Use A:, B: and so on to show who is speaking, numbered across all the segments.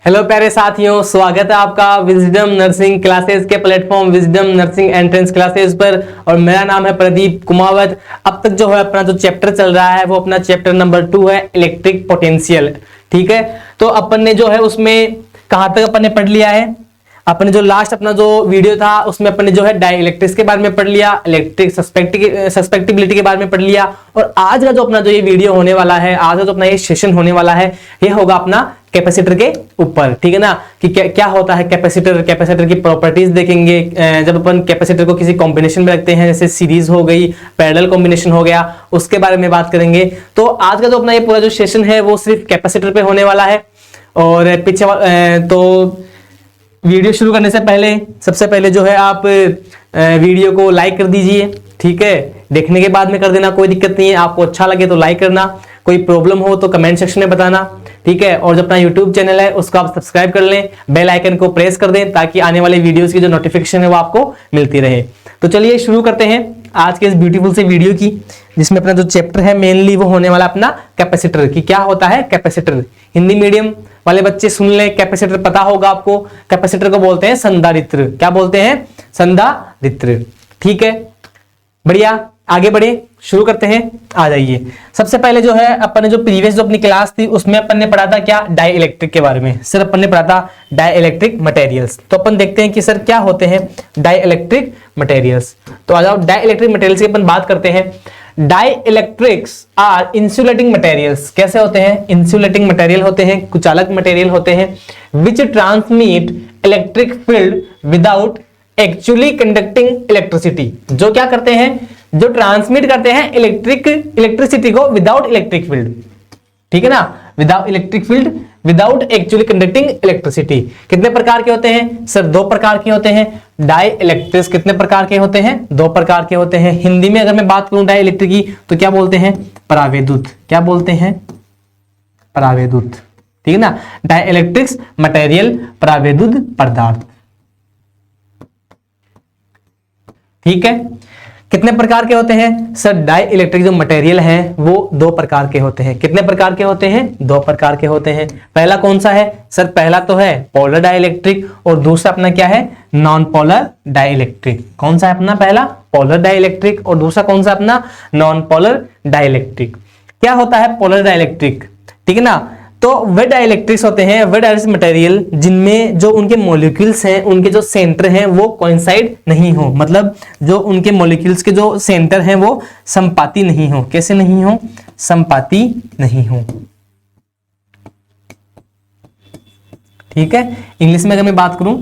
A: Hello प्यारे साथियों, स्वागत है आपका विजडम नर्सिंग क्लासेस के platform wisdom nursing entrance classes पर। और मेरा नाम है प्रदीप कुमावत। अब तक जो है अपना जो चैप्टर चल रहा है वो अपना चैप्टर नंबर 2 है, इलेक्ट्रिक पोटेंशियल। ठीक है, तो अपन ने जो है उसमें कहां तक अपन ने पढ़ लिया है। अपन जो लास्ट अपना जो वीडियो था उसमें अपन ने जो है डाइइलेक्ट्रिक्स के बारे में पढ़ लिया, इलेक्ट्रिक सस्पेक्टिबिलिटी के बारे में पढ़ लिया। और आज का जो अपना जो ये वीडियो होने वाला है, आज का जो अपना ये सेशन होने वाला है, ये होगा अपना कैपेसिटर के ऊपर। ठीक है ना, कि क्या होता है कैपेसिटर, कैपेसिटर की प्रॉपर्टीज देखेंगे। जब अपन कैपेसिटर को किसी कॉम्बिनेशन में रखते हैं, जैसे सीरीज हो गई, पैरेलल कॉम्बिनेशन हो गया, उसके बारे में बात करेंगे। तो आज का जो अपना ये पूरा जो सेशन है वो सिर्फ कैपेसिटर पे होने वाला है। और पीछे तो वीडियो शुरू करने से पहले सबसे पहले जो है आप वीडियो को लाइक कर दीजिए। ठीक है, देखने के बाद में कर देना, कोई दिक्कत नहीं है। आपको अच्छा लगे तो लाइक करना, कोई प्रॉब्लम हो तो कमेंट सेक्शन में बताना। ठीक है, और जो अपना यूट्यूब चैनल है उसको आप सब्सक्राइब कर लें, बेल आइकन को प्रेस कर दें ताकि आने वाले वीडियोस की जो नोटिफिकेशन है वो आपको मिलती रहे। तो चलिए शुरू करते हैं आज के इस ब्यूटीफुल से वीडियो की, जिसमें अपना जो चैप्टर है मेनली वो होने वाला अपना कैपेसिटर की। क्या होता है कैपेसिटर, हिंदी मीडियम वाले बच्चे सुन ले, कैपेसिटर पता होगा आपको। कैपेसिटर को बोलते हैं संधारित्र। क्या बोलते हैं? संधारित्र। ठीक है, बढ़िया, आगे बढ़े, शुरू करते हैं। आ जाइए। सबसे पहले जो है अपन ने जो प्रीवियस जो अपनी क्लास थी उसमें अपन ने पढ़ा था क्या, डाइइलेक्ट्रिक के बारे में। सर अपन ने पढ़ा था डाइइलेक्ट्रिक मटेरियल्स। तो अपन देखते हैं कि सर क्या होते हैं डाइइलेक्ट्रिक मटेरियल्स। तो आ जाओ, डाइइलेक्ट्रिक मटेरियल्स की अपन बात करते हैं। डाइइलेक्ट्रिक्स आर इंसुलेटिंग मटेरियल्स। कैसे होते हैं? इंसुलेटिंग मटेरियल होते हैं, कुचालक मटेरियल होते हैं, which transmit electric field without actually conducting electricity. जो क्या करते हैं, जो ट्रांसमिट करते हैं इलेक्ट्रिसिटी को विदाउट इलेक्ट्रिक फील्ड। ठीक है ना, without electric field, without actually conducting electricity. कितने प्रकार के होते हैं? सर 2 प्रकार के होते हैं। डाइइलेक्ट्रिक्स कितने प्रकार के होते हैं? 2 प्रकार के होते हैं। हिंदी में अगर मैं बात करूं डाइइलेक्ट्रिक की तो क्या बोलते हैं? परावैद्युत। क्या बोलते हैं? परावैद्युत। ठीक है ना, डाइइलेक्ट्रिक्स मटेरियल, परावैद्युत पदार्थ। ठीक है, कितने प्रकार के होते हैं? सर डाइइलेक्ट्रिक जो मटेरियल है वो 2 प्रकार के होते हैं। कितने प्रकार के होते हैं? 2 प्रकार के होते हैं। पहला कौन सा है? सर पहला तो है पोलर डाइइलेक्ट्रिक, और दूसरा अपना क्या है? Non polar dielectric. कौन सा है अपना? पहला पोलर डाइइलेक्ट्रिक, और दूसरा कौन सा अपना? Non polar dielectric. क्या होता है पोलर डाइइलेक्ट्रिक? ठीक है ना, तो वे डाइइलेक्ट्रिक्स होते हैं, वे डाइइलेक्ट्रिक मटेरियल जिनमें जो उनके मॉलिक्यूल्स हैं, उनके जो सेंटर हैं वो कोइंसाइड नहीं हो। मतलब जो उनके मॉलिक्यूल्स के जो सेंटर हैं वो संपाती नहीं हो। कैसे नहीं हो? संपाती नहीं हो। ठीक है, इंग्लिश में अगर मैं बात करूं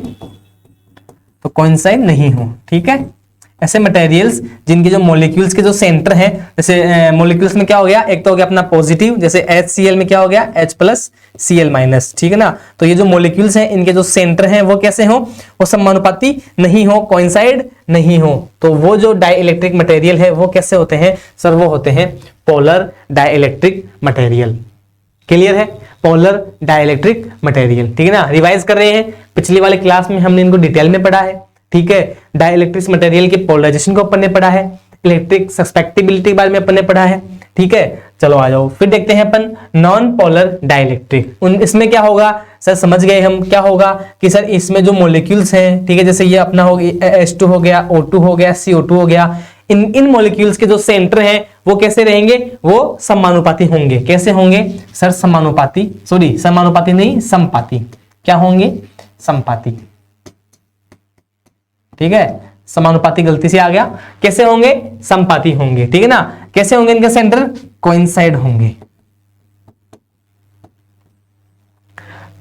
A: तो कोइंसाइड नहीं हो। ठीक है, ऐसे मटेरियल्स जिनके जो मॉलिक्यूल्स के जो सेंटर हैं, जैसे मॉलिक्यूल्स में क्या हो गया, एक तो हो गया अपना पॉजिटिव, जैसे HCl में क्या हो गया, H+Cl-। ठीक है ना, तो ये जो मॉलिक्यूल्स हैं इनके जो सेंटर हैं वो कैसे हो? वो समानुपाती नहीं हो, कोइंसाइड नहीं हो। तो वो जो डाइइलेक्ट्रिक मटेरियल है वो कैसे होते हैं? सर वो होते हैं पोलर डाइइलेक्ट्रिक मटेरियल। क्लियर है? Polar dielectric material. ठीक है ना, रिवाइज कर रहे हैं, पिछली वाली क्लास में हमने इनको डिटेल में पढ़ा है। ठीक है, डाइइलेक्ट्रिक मटेरियल के पोलराइजेशन को अपन ने पढ़ा है, इलेक्ट्रिक सस्पेक्टिबिलिटी के बारे में अपन ने पढ़ा है। ठीक है, चलो आ जाओ फिर देखते हैं अपन नॉन पोलर डाइइलेक्ट्रिक। इसमें क्या होगा? सर समझ गए हम क्या होगा कि सर इसमें जो मॉलिक्यूल्स हैं, ठीक है, जैसे ये अपना हो गया H2 हो गया, O2 हो गया, CO2 हो गया, इन मॉलिक्यूल्स के जो सेंटर हैं वो कैसे रहेंगे? वो समानुपाती होंगे। कैसे होंगे? सर समानुपाती, सॉरी समानुपाती नहीं, समपाती। क्या होंगे? समपाती। ठीक है, समानुपाती गलती से आ गया। कैसे होंगे? समपाती होंगे। ठीक है ना, कैसे होंगे? इनके सेंटर कोइंसाइड होंगे।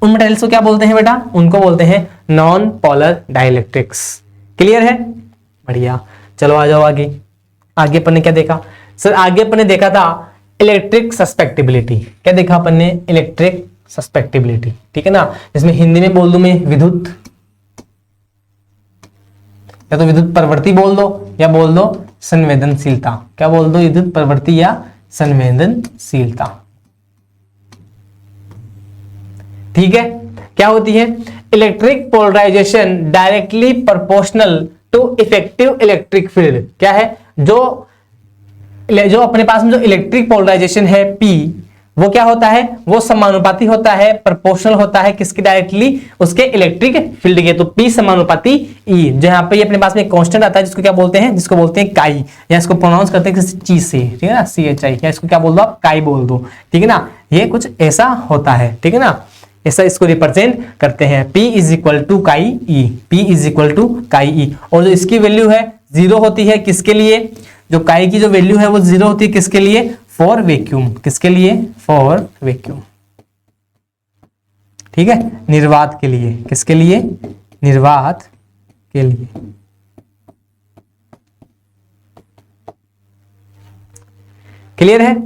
A: उन मटेरियल्स को क्या बोलते हैं बेटा? उनको बोलते हैं नॉन पोलर डाइइलेक्ट्रिक्स। क्लियर है? बढ़िया, चलो आ जाओ आगे। आगे अपन ने क्या देखा? सर आगे अपन ने देखा था इलेक्ट्रिक सस्पेक्टिबिलिटी। क्या देखा अपन ने? Electric susceptibility. ठीक है ना, जिसमें हिंदी में बोल दूं मैं विद्युत, या तो विद्युत प्रवृत्ति बोल दो या बोल दो संवेदनशीलता। क्या बोल दो? विद्युत प्रवृत्ति या संवेदनशीलता। ठीक है, क्या होती है? Electric polarization directly proportional to effective electric field. क्या है? जो अपने पास में जो इलेक्ट्रिक पोलराइजेशन है P, वो क्या होता है, वो समानुपाती होता है, प्रोपोर्शनल होता है किसके, डायरेक्टली उसके इलेक्ट्रिक फील्ड के। तो P समानुपाती E, जहां पे ये अपने पास में कांस्टेंट आता है जिसको क्या बोलते हैं, जिसको बोलते हैं काई, या इसको प्रोनाउंस करते हैं किसी चीज से, ठीक है ना, CHI, या इसको क्या बोल दो आप, काई बोल दो, ठीक है ना। ये कुछ ऐसा होता है, ठीक है ना, ऐसा इसको रिप्रेजेंट करते हैं। P is equal to chi E, P is equal to chi E, और जो इसकी वैल्यू है 0 होती है किसके लिए, जो काई की जो वैल्यू है वो 0 होती है किसके लिए, फॉर वैक्यूम, किसके लिए, फॉर वैक्यूम, ठीक है, निर्वात के लिए, किसके लिए, निर्वात के लिए। क्लियर है,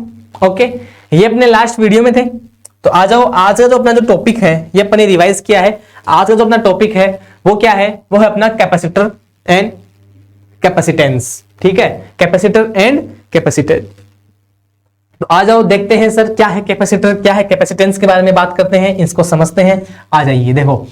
A: ओके। ये अपने लास्ट वीडियो में थे, तो आ जाओ, आज का जो अपना जो टॉपिक है ये अपने रिवाइज किया है। आज का जो अपना टॉपिक है वो क्या है, वो है अपना कैपेसिटर एंड कैपेसिटेंस, ठीक है, कैपेसिटर एंड कैपेसिटेंस। तो आ जाओ देखते हैं सर क्या है कैपेसिटर, क्या है कैपेसिटेंस के बारे में बात करते हैं, इसको समझते हैं। आ जाइए, देखो,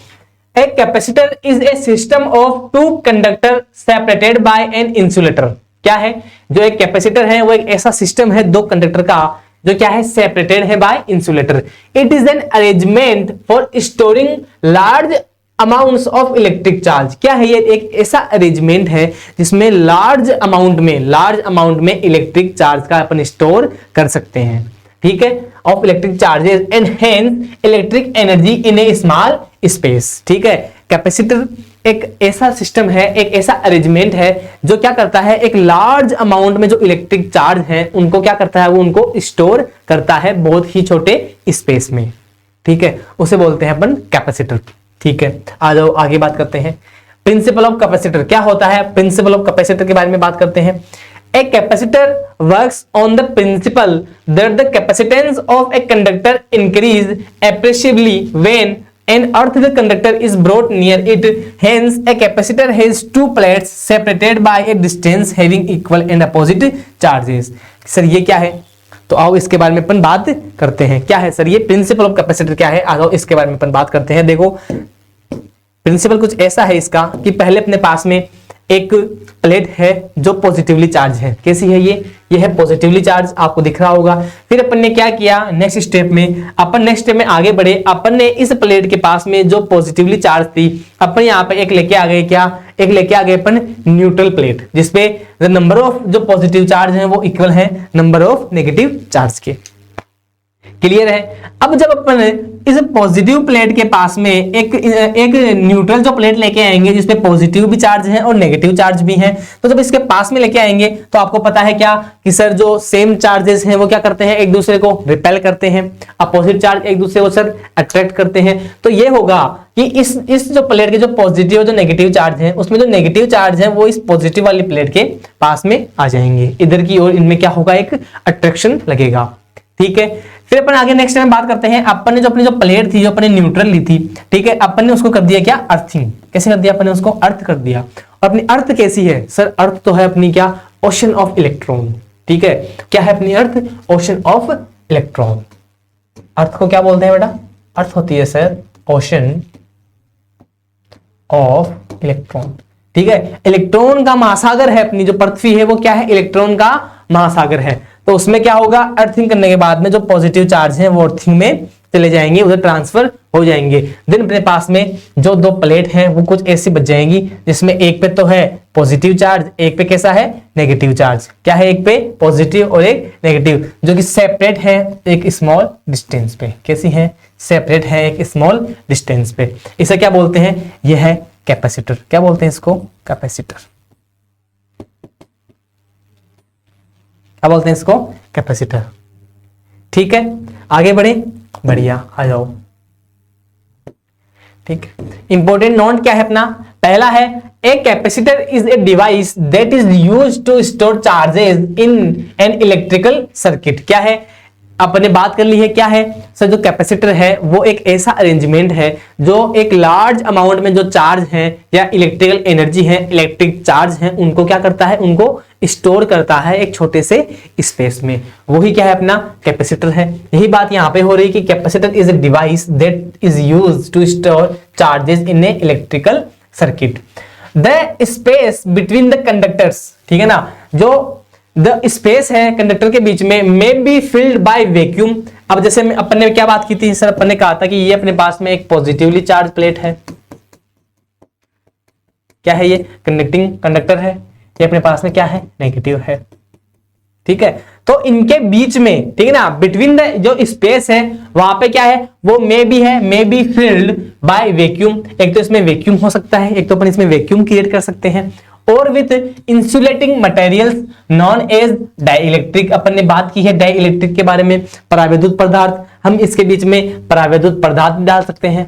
A: a capacitor is a system of two conductor separated by an insulator. क्या है, जो एक कैपेसिटर है वो एक ऐसा सिस्टम है दो कंडक्टर का जो क्या है, सेपरेटेड है by insulator. It is an arrangement for storing large amounts of electric charge. क्या है, ये एक ऐसा अरेंजमेंट है जिसमें लार्ज अमाउंट में इलेक्ट्रिक चार्ज का अपन स्टोर कर सकते हैं, ठीक है, of electric charges and hence electric energy in a small space, ठीक है। कैपेसिटर एक ऐसा सिस्टम है, एक ऐसा अरेंजमेंट है जो क्या करता है, एक लार्ज अमाउंट में जो इलेक्ट्रिक चार्ज है उनको क्या करता है, वो उनको स्टोर करता है बहुत ही छोटे स्पेस में, ठीक है, उसे बोलते हैं अपन कैपेसिटर, ठीक है। आ जाओ आगे बात करते हैं। प्रिंसिपल ऑफ कैपेसिटर क्या होता है, प्रिंसिपल ऑफ कैपेसिटर के बारे में बात करते हैं। A capacitor works on the principle that the capacitance of a conductor increase appreciably when an earth conductor is brought near it. Hence a capacitor has two plates separated by a distance having equal and opposite charges. Sir ये क्या है, तो आओ इसके बारे में अपन बात करते हैं। क्या है सर ये प्रिंसिपल ऑफ कैपेसिटर क्या है, आओ इसके बारे में अपन बात करते हैं। देखो प्रिंसिपल कुछ ऐसा है इसका कि पहले अपने पास में एक प्लेट है जो पॉजिटिवली चार्ज है। कैसी है ये है पॉजिटिवली चार्ज, आपको दिख रहा होगा। फिर अपन ने क्या किया, नेक्स्ट स्टेप में आगे बढ़े, अपन ने इस प्लेट के पास में जो पॉजिटिवली चार्ज थी अपन यहाँ पे एक लेके आ गए, एक लेके आ गए अपन न्यूट्रल प्लेट, जिसपे नंबर ऑफ जो पॉजिटिव चार्ज है वो इक्वल है नंबर ऑफ नेगेटिव चार्ज के। क्लियर है। अब जब अपन इस पॉजिटिव प्लेट के पास में एक न्यूट्रल जो प्लेट लेके आएंगे जिसपे पॉजिटिव भी चार्ज है और नेगेटिव चार्ज भी है, तो जब इसके पास में लेके आएंगे तो आपको पता है क्या कि सर जो सेम चार्जेस हैं वो क्या करते हैं, एक दूसरे को रिपेल करते हैं, अपोजिट चार्ज एक दूसरे को सर अट्रैक्ट करते हैं। तो ये होगा कि इस जो प्लेट के जो पॉजिटिव और जो नेगेटिव चार्ज है उसमें जो नेगेटिव चार्ज है वो इस पॉजिटिव वाली प्लेट के पास में आ जाएंगे इधर की ओर, इनमें क्या होगा, एक अट्रैक्शन लगेगा, ठीक है। फिर अपन आगे नेक्स्ट टाइम बात करते हैं। अपन ने जो अपनी जो प्लेट थी, जो अपने न्यूट्रल ली थी, ठीक है, अपन ने उसको कर दिया क्या, अर्थिंग। कैसे कर दिया, अपन ने उसको अर्थ कर दिया। और अपनी अर्थ कैसी है सर, अर्थ तो है अपनी क्या, ओशन ऑफ इलेक्ट्रॉन, ठीक है। क्या है अपनी अर्थ, ओशन ऑफ इलेक्ट्रॉन। अर्थ को क्या बोलते हैं बेटा, अर्थ होती है सर ओशन ऑफ इलेक्ट्रॉन, ठीक है। इलेक्ट्रॉन का महासागर है, अपनी जो पृथ्वी है वो क्या है, इलेक्ट्रॉन का महासागर है। तो उसमें क्या होगा, अर्थिंग करने के बाद में जो पॉजिटिव चार्ज है वो अर्थिंग में चले जाएंगे, उधर ट्रांसफर हो जाएंगे। देन अपने पास में जो दो प्लेट हैं वो कुछ ऐसी बच जाएंगी जिसमें एक पे तो है पॉजिटिव चार्ज, एक पे कैसा है, नेगेटिव चार्ज। क्या है, एक पे पॉजिटिव और एक नेगेटिव, जो कि सेपरेट है एक स्मॉल डिस्टेंस पे। कैसी है, सेपरेट है एक स्मॉल डिस्टेंस पे। इसे क्या बोलते हैं, यह है कैपेसिटर। क्या बोलते हैं इसको, कैपेसिटर। क्या बोलते हैं इसको, कैपेसिटर, ठीक है। आगे बढ़े, बढ़िया, आ जाओ, ठीक। इंपॉर्टेंट नोट क्या है अपना, पहला है a capacitor is a device that is used to store charges in an electrical circuit. क्या है, अपने बात कर ली है, क्या है सर, जो कैपेसिटर है वो एक ऐसा अरेंजमेंट है जो एक लार्ज अमाउंट में जो चार्ज है या इलेक्ट्रिकल एनर्जी है, इलेक्ट्रिक चार्ज है, उनको क्या करता है, उनको स्टोर करता है एक छोटे से स्पेस में। वही क्या है अपना कैपेसिटर है। यही बात यहाँ पे हो रही कि capacitor is a device that is used to store charges in a electrical circuit. The space between the conductors, ठीक है ना, जो द स्पेस है कंडक्टर के बीच में may be filled by vacuum. अब जैसे अपन ने क्या बात की थी सर, अपन ने कहा था कि ये अपने पास में एक पॉजिटिवली चार्ज प्लेट है, क्या है ये कंडक्टिंग कंडक्टर है, ये अपने पास में क्या है नेगेटिव है, ठीक है। तो इनके बीच में, ठीक है ना, बिटवीन द जो स्पेस है वहां पे क्या है, वो मे बी है, may be filled by vacuum. एक तो इसमें वैक्यूम हो सकता है, एक तो अपन इसमें वैक्यूम क्रिएट कर सकते हैं, और with insulating materials known as dielectric. अपन ने बात की है डाइइलेक्ट्रिक के बारे में, परावैद्युत पदार्थ, हम इसके बीच में परावैद्युत पदार्थ डाल सकते हैं,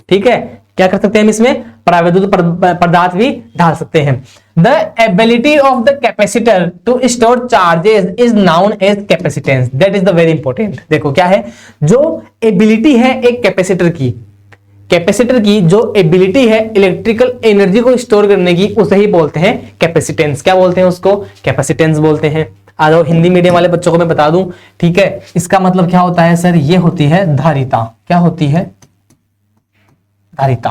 A: ठीक है। क्या कर सकते हैं हम इसमें परावैद्युत पदार्थ भी डाल सकते हैं। The ability of the capacitor to store charges is known as capacitance, that is the very important. देखो क्या है, जो एबिलिटी है एक कैपेसिटर की, कैपेसिटर की जो एबिलिटी है इलेक्ट्रिकल एनर्जी को स्टोर करने की, उसे ही बोलते हैं कैपेसिटेंस। क्या बोलते हैं उसको, कैपेसिटेंस बोलते हैं। आ जाओ हिंदी मीडियम वाले बच्चों को मैं बता दूं, ठीक है। इसका मतलब क्या होता है सर, ये होती है धारिता। क्या होती है, धारिता,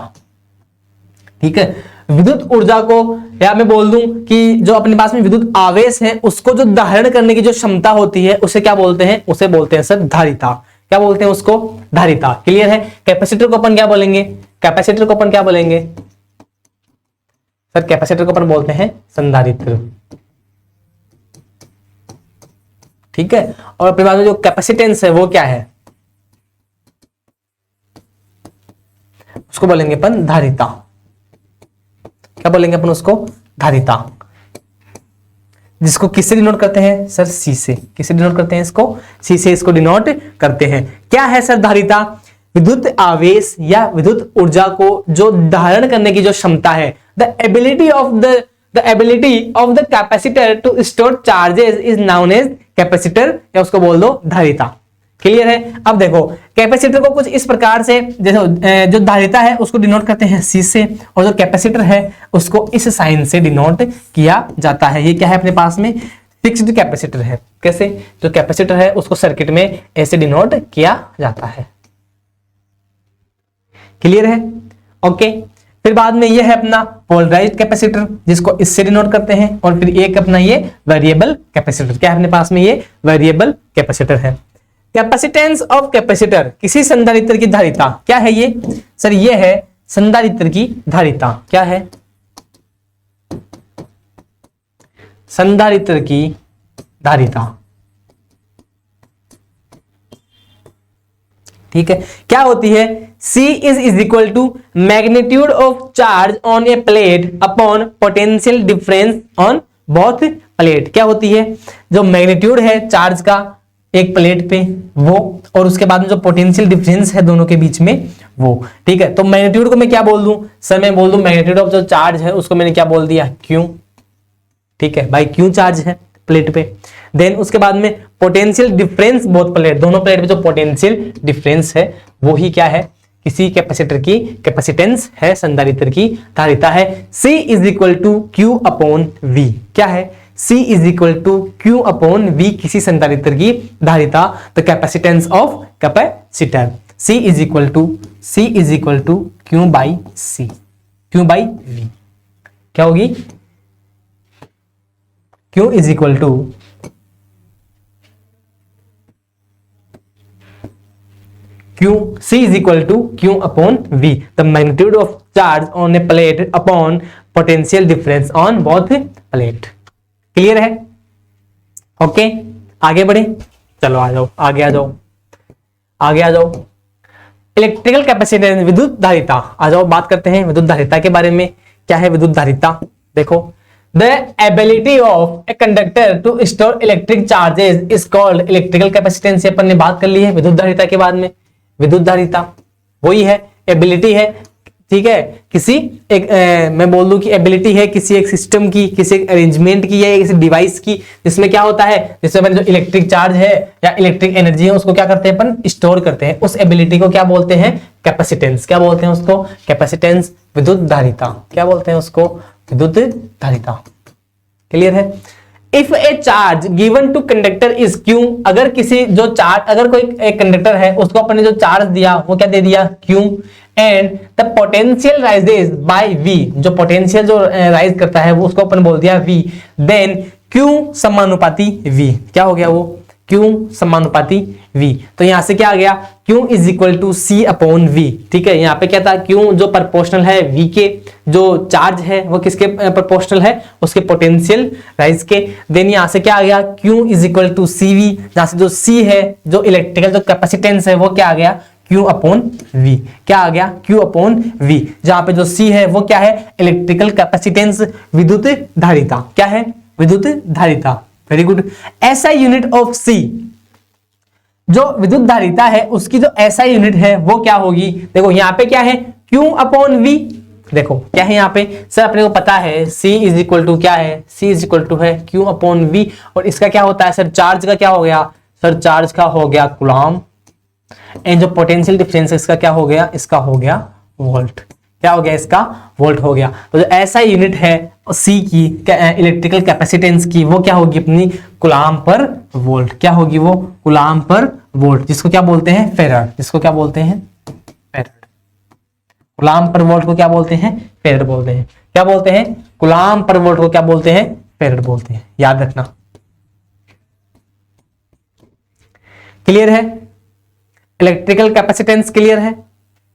A: ठीक है। विद्युत ऊर्जा को, या मैं बोल दूं कि जो अपने पास में विद्युत आवेश है उसको जो धारण करने की जो क्षमता होती है उसे क्या बोलते हैं, उसे बोलते हैं सर धारिता। क्या बोलते हैं उसको, धारिता। क्लियर है। कैपेसिटर को अपन क्या बोलेंगे, कैपेसिटर को अपन क्या बोलेंगे सर, कैपेसिटर को अपन बोलते हैं संधारित्र, ठीक है। और अपने पास में जो कैपेसिटेंस है वो क्या है, उसको बोलेंगे अपन धारिता। क्या बोलेंगे अपन उसको, धारिता, जिसको किससे डिनोट करते हैं सर, सी से। किससे डिनोट करते हैं इसको, सी से इसको डिनोट करते हैं। क्या है सर धारिता, विद्युत आवेश या विद्युत ऊर्जा को जो धारण करने की जो क्षमता है, the ability of the capacitor to store charges is known as capacitor, या उसको बोल दो धारिता। क्लियर है। अब देखो कैपेसिटर को कुछ इस प्रकार से, जैसे जो धारिता है उसको डिनोट करते हैं सी से, और जो कैपेसिटर है उसको इस साइन से डिनोट किया जाता है। ये क्या है अपने पास में, फिक्स्ड कैपेसिटर है। कैसे, जो कैपेसिटर है उसको सर्किट में ऐसे डिनोट किया जाता है। क्लियर है, ओके। फिर बाद में ये है अपना पोलराइज्ड कैपेसिटर, जिसको इससे डिनोट करते हैं, और फिर एक अपना ये वेरिएबल कैपेसिटर। क्या है अपने पास में, ये वेरिएबल कैपेसिटर है। कैपेसिटेंस ऑफ कैपेसिटर, किसी संधारित्र की धारिता। क्या है ये सर, ये है संधारित्र की धारिता। क्या है, संधारित्र की धारिता, ठीक है। क्या होती है, C is equal to magnitude of charge on a plate upon potential difference on both plate. क्या होती है, जो मैग्नीट्यूड है चार्ज का एक प्लेट पे वो, और उसके बाद में जो पोटेंशियल डिफरेंस है दोनों के बीच में वो, ठीक है। तो मैग्नीट्यूड को मैं क्या बोल दूं सर, मैं बोल दूं मैग्नीट्यूड ऑफ जो चार्ज है उसको मैंने क्या बोल दिया, Q, ठीक है भाई, Q चार्ज है प्लेट पे। देन उसके बाद में पोटेंशियल डिफरेंस बोथ प्लेट, दोनों प्लेट में जो पोटेंशियल डिफरेंस है वो ही क्या है, किसी कैपेसिटर की कैपेसिटेंस है, संधारित्र की धारिता है। C is equal to Q upon V। क्या है, C is equal to Q upon V, किसी संधारित्र की धारिता, the capacitance of capacitor. C is equal to Q by C, Q by V क्या होगी, Q is equal to C is equal to Q upon V, the magnitude of charge on a plate upon potential difference on both plate। Clear है, okay. आगे बढ़े, चलो आ जाओ, आगे आ जाओ, आगे आ जाओ। इलेक्ट्रिकल कैपेसिटेंस, विद्युत धारिता। आ जाओ बात करते हैं विद्युत धारिता के बारे में। क्या है विद्युत धारिता, देखो, the ability of a conductor to store electric charges is called electrical capacitance. अपन ने बात कर ली है विद्युत धारिता के बाद में। विद्युत धारिता वही है, एबिलिटी है, ठीक है, किसी एक मैं बोल दूं कि एबिलिटी है किसी एक सिस्टम की, किसी एक अरेंजमेंट की, या किसी डिवाइस की, जिसमें क्या होता है, जिसमें जो इलेक्ट्रिक चार्ज है या इलेक्ट्रिक एनर्जी है उसको क्या करते हैं अपन, स्टोर करते हैं। उस एबिलिटी को क्या बोलते हैं, कैपेसिटेंस। क्या बोलते हैं उसको, कैपेसिटेंस। विद्युत धारिता क्या बोलते हैं उसको, विद्युत धारिता। क्लियर है। If a charge given to conductor is Q, अगर किसी जो चार्ज, अगर कोई एक कंडक्टर है उसको अपने जो चार्ज दिया वो क्या दे दिया, Q, and the potential rises by V, जो पोटेंशियल जो राइज करता है वो उसको अपन बोल दिया वी, देन क्यू समानुपाती वी, क्या हो गया वो, क्यू समानुपाती वी। तो यहां से क्या आ गया, Q is equal to C upon V, ठीक है। यहाँ पे क्या था, क्यू जो प्रोपोर्शनल है वी के, जो चार्ज है वो किसके प्रोपोर्शनल है, उसके पोटेंशियल राइज के। देन यहां से क्या आ गया, Q is equal to C V, जहां से जो सी है जो इलेक्ट्रिकल जो कैपेसिटेंस है वो क्या आ गया, Q अपॉन वी, क्या आ गया, Q अपॉन वी, जहां पे जो C है वो क्या है, इलेक्ट्रिकल कैपेसिटेंस, विद्युत धारिता, क्या है, विद्युत धारिता, very good. SI unit of C, जो विद्युत धारिता है उसकी जो SI यूनिट है वो क्या होगी, देखो यहाँ पे क्या है, Q अपॉन वी, देखो क्या है यहाँ पे सर, अपने को पता है C इज इक्वल टू क्या है, C इज इक्वल टू है Q अपॉन वी, और इसका क्या होता है सर, चार्ज का क्या हो गया सर, चार्ज का हो गया कूलम्ब, एंड जो पोटेंशियल डिफरेंस इसका क्या हो गया, इसका हो गया वोल्ट, क्या हो गया, इसका वोल्ट हो गया। तो जो ऐसा यूनिट है सी की इलेक्ट्रिकल कैपेसिटेंस की वो क्या होगी अपनी, कूलम्ब पर वोल्ट, क्या होगी वो, कूलम्ब पर वोल्ट, जिसको क्या बोलते हैं फेराड, जिसको क्या बोलते हैं फेराड, कूलम्ब पर वोल्ट को क्या बोलते हैं, फेराड बोलते हैं, क्या बोलते हैं, कूलम्ब पर वोल्ट को क्या बोलते हैं, फेराड बोलते हैं, याद रखना। क्लियर है, इलेक्ट्रिकल कैपेसिटेंस क्लियर है,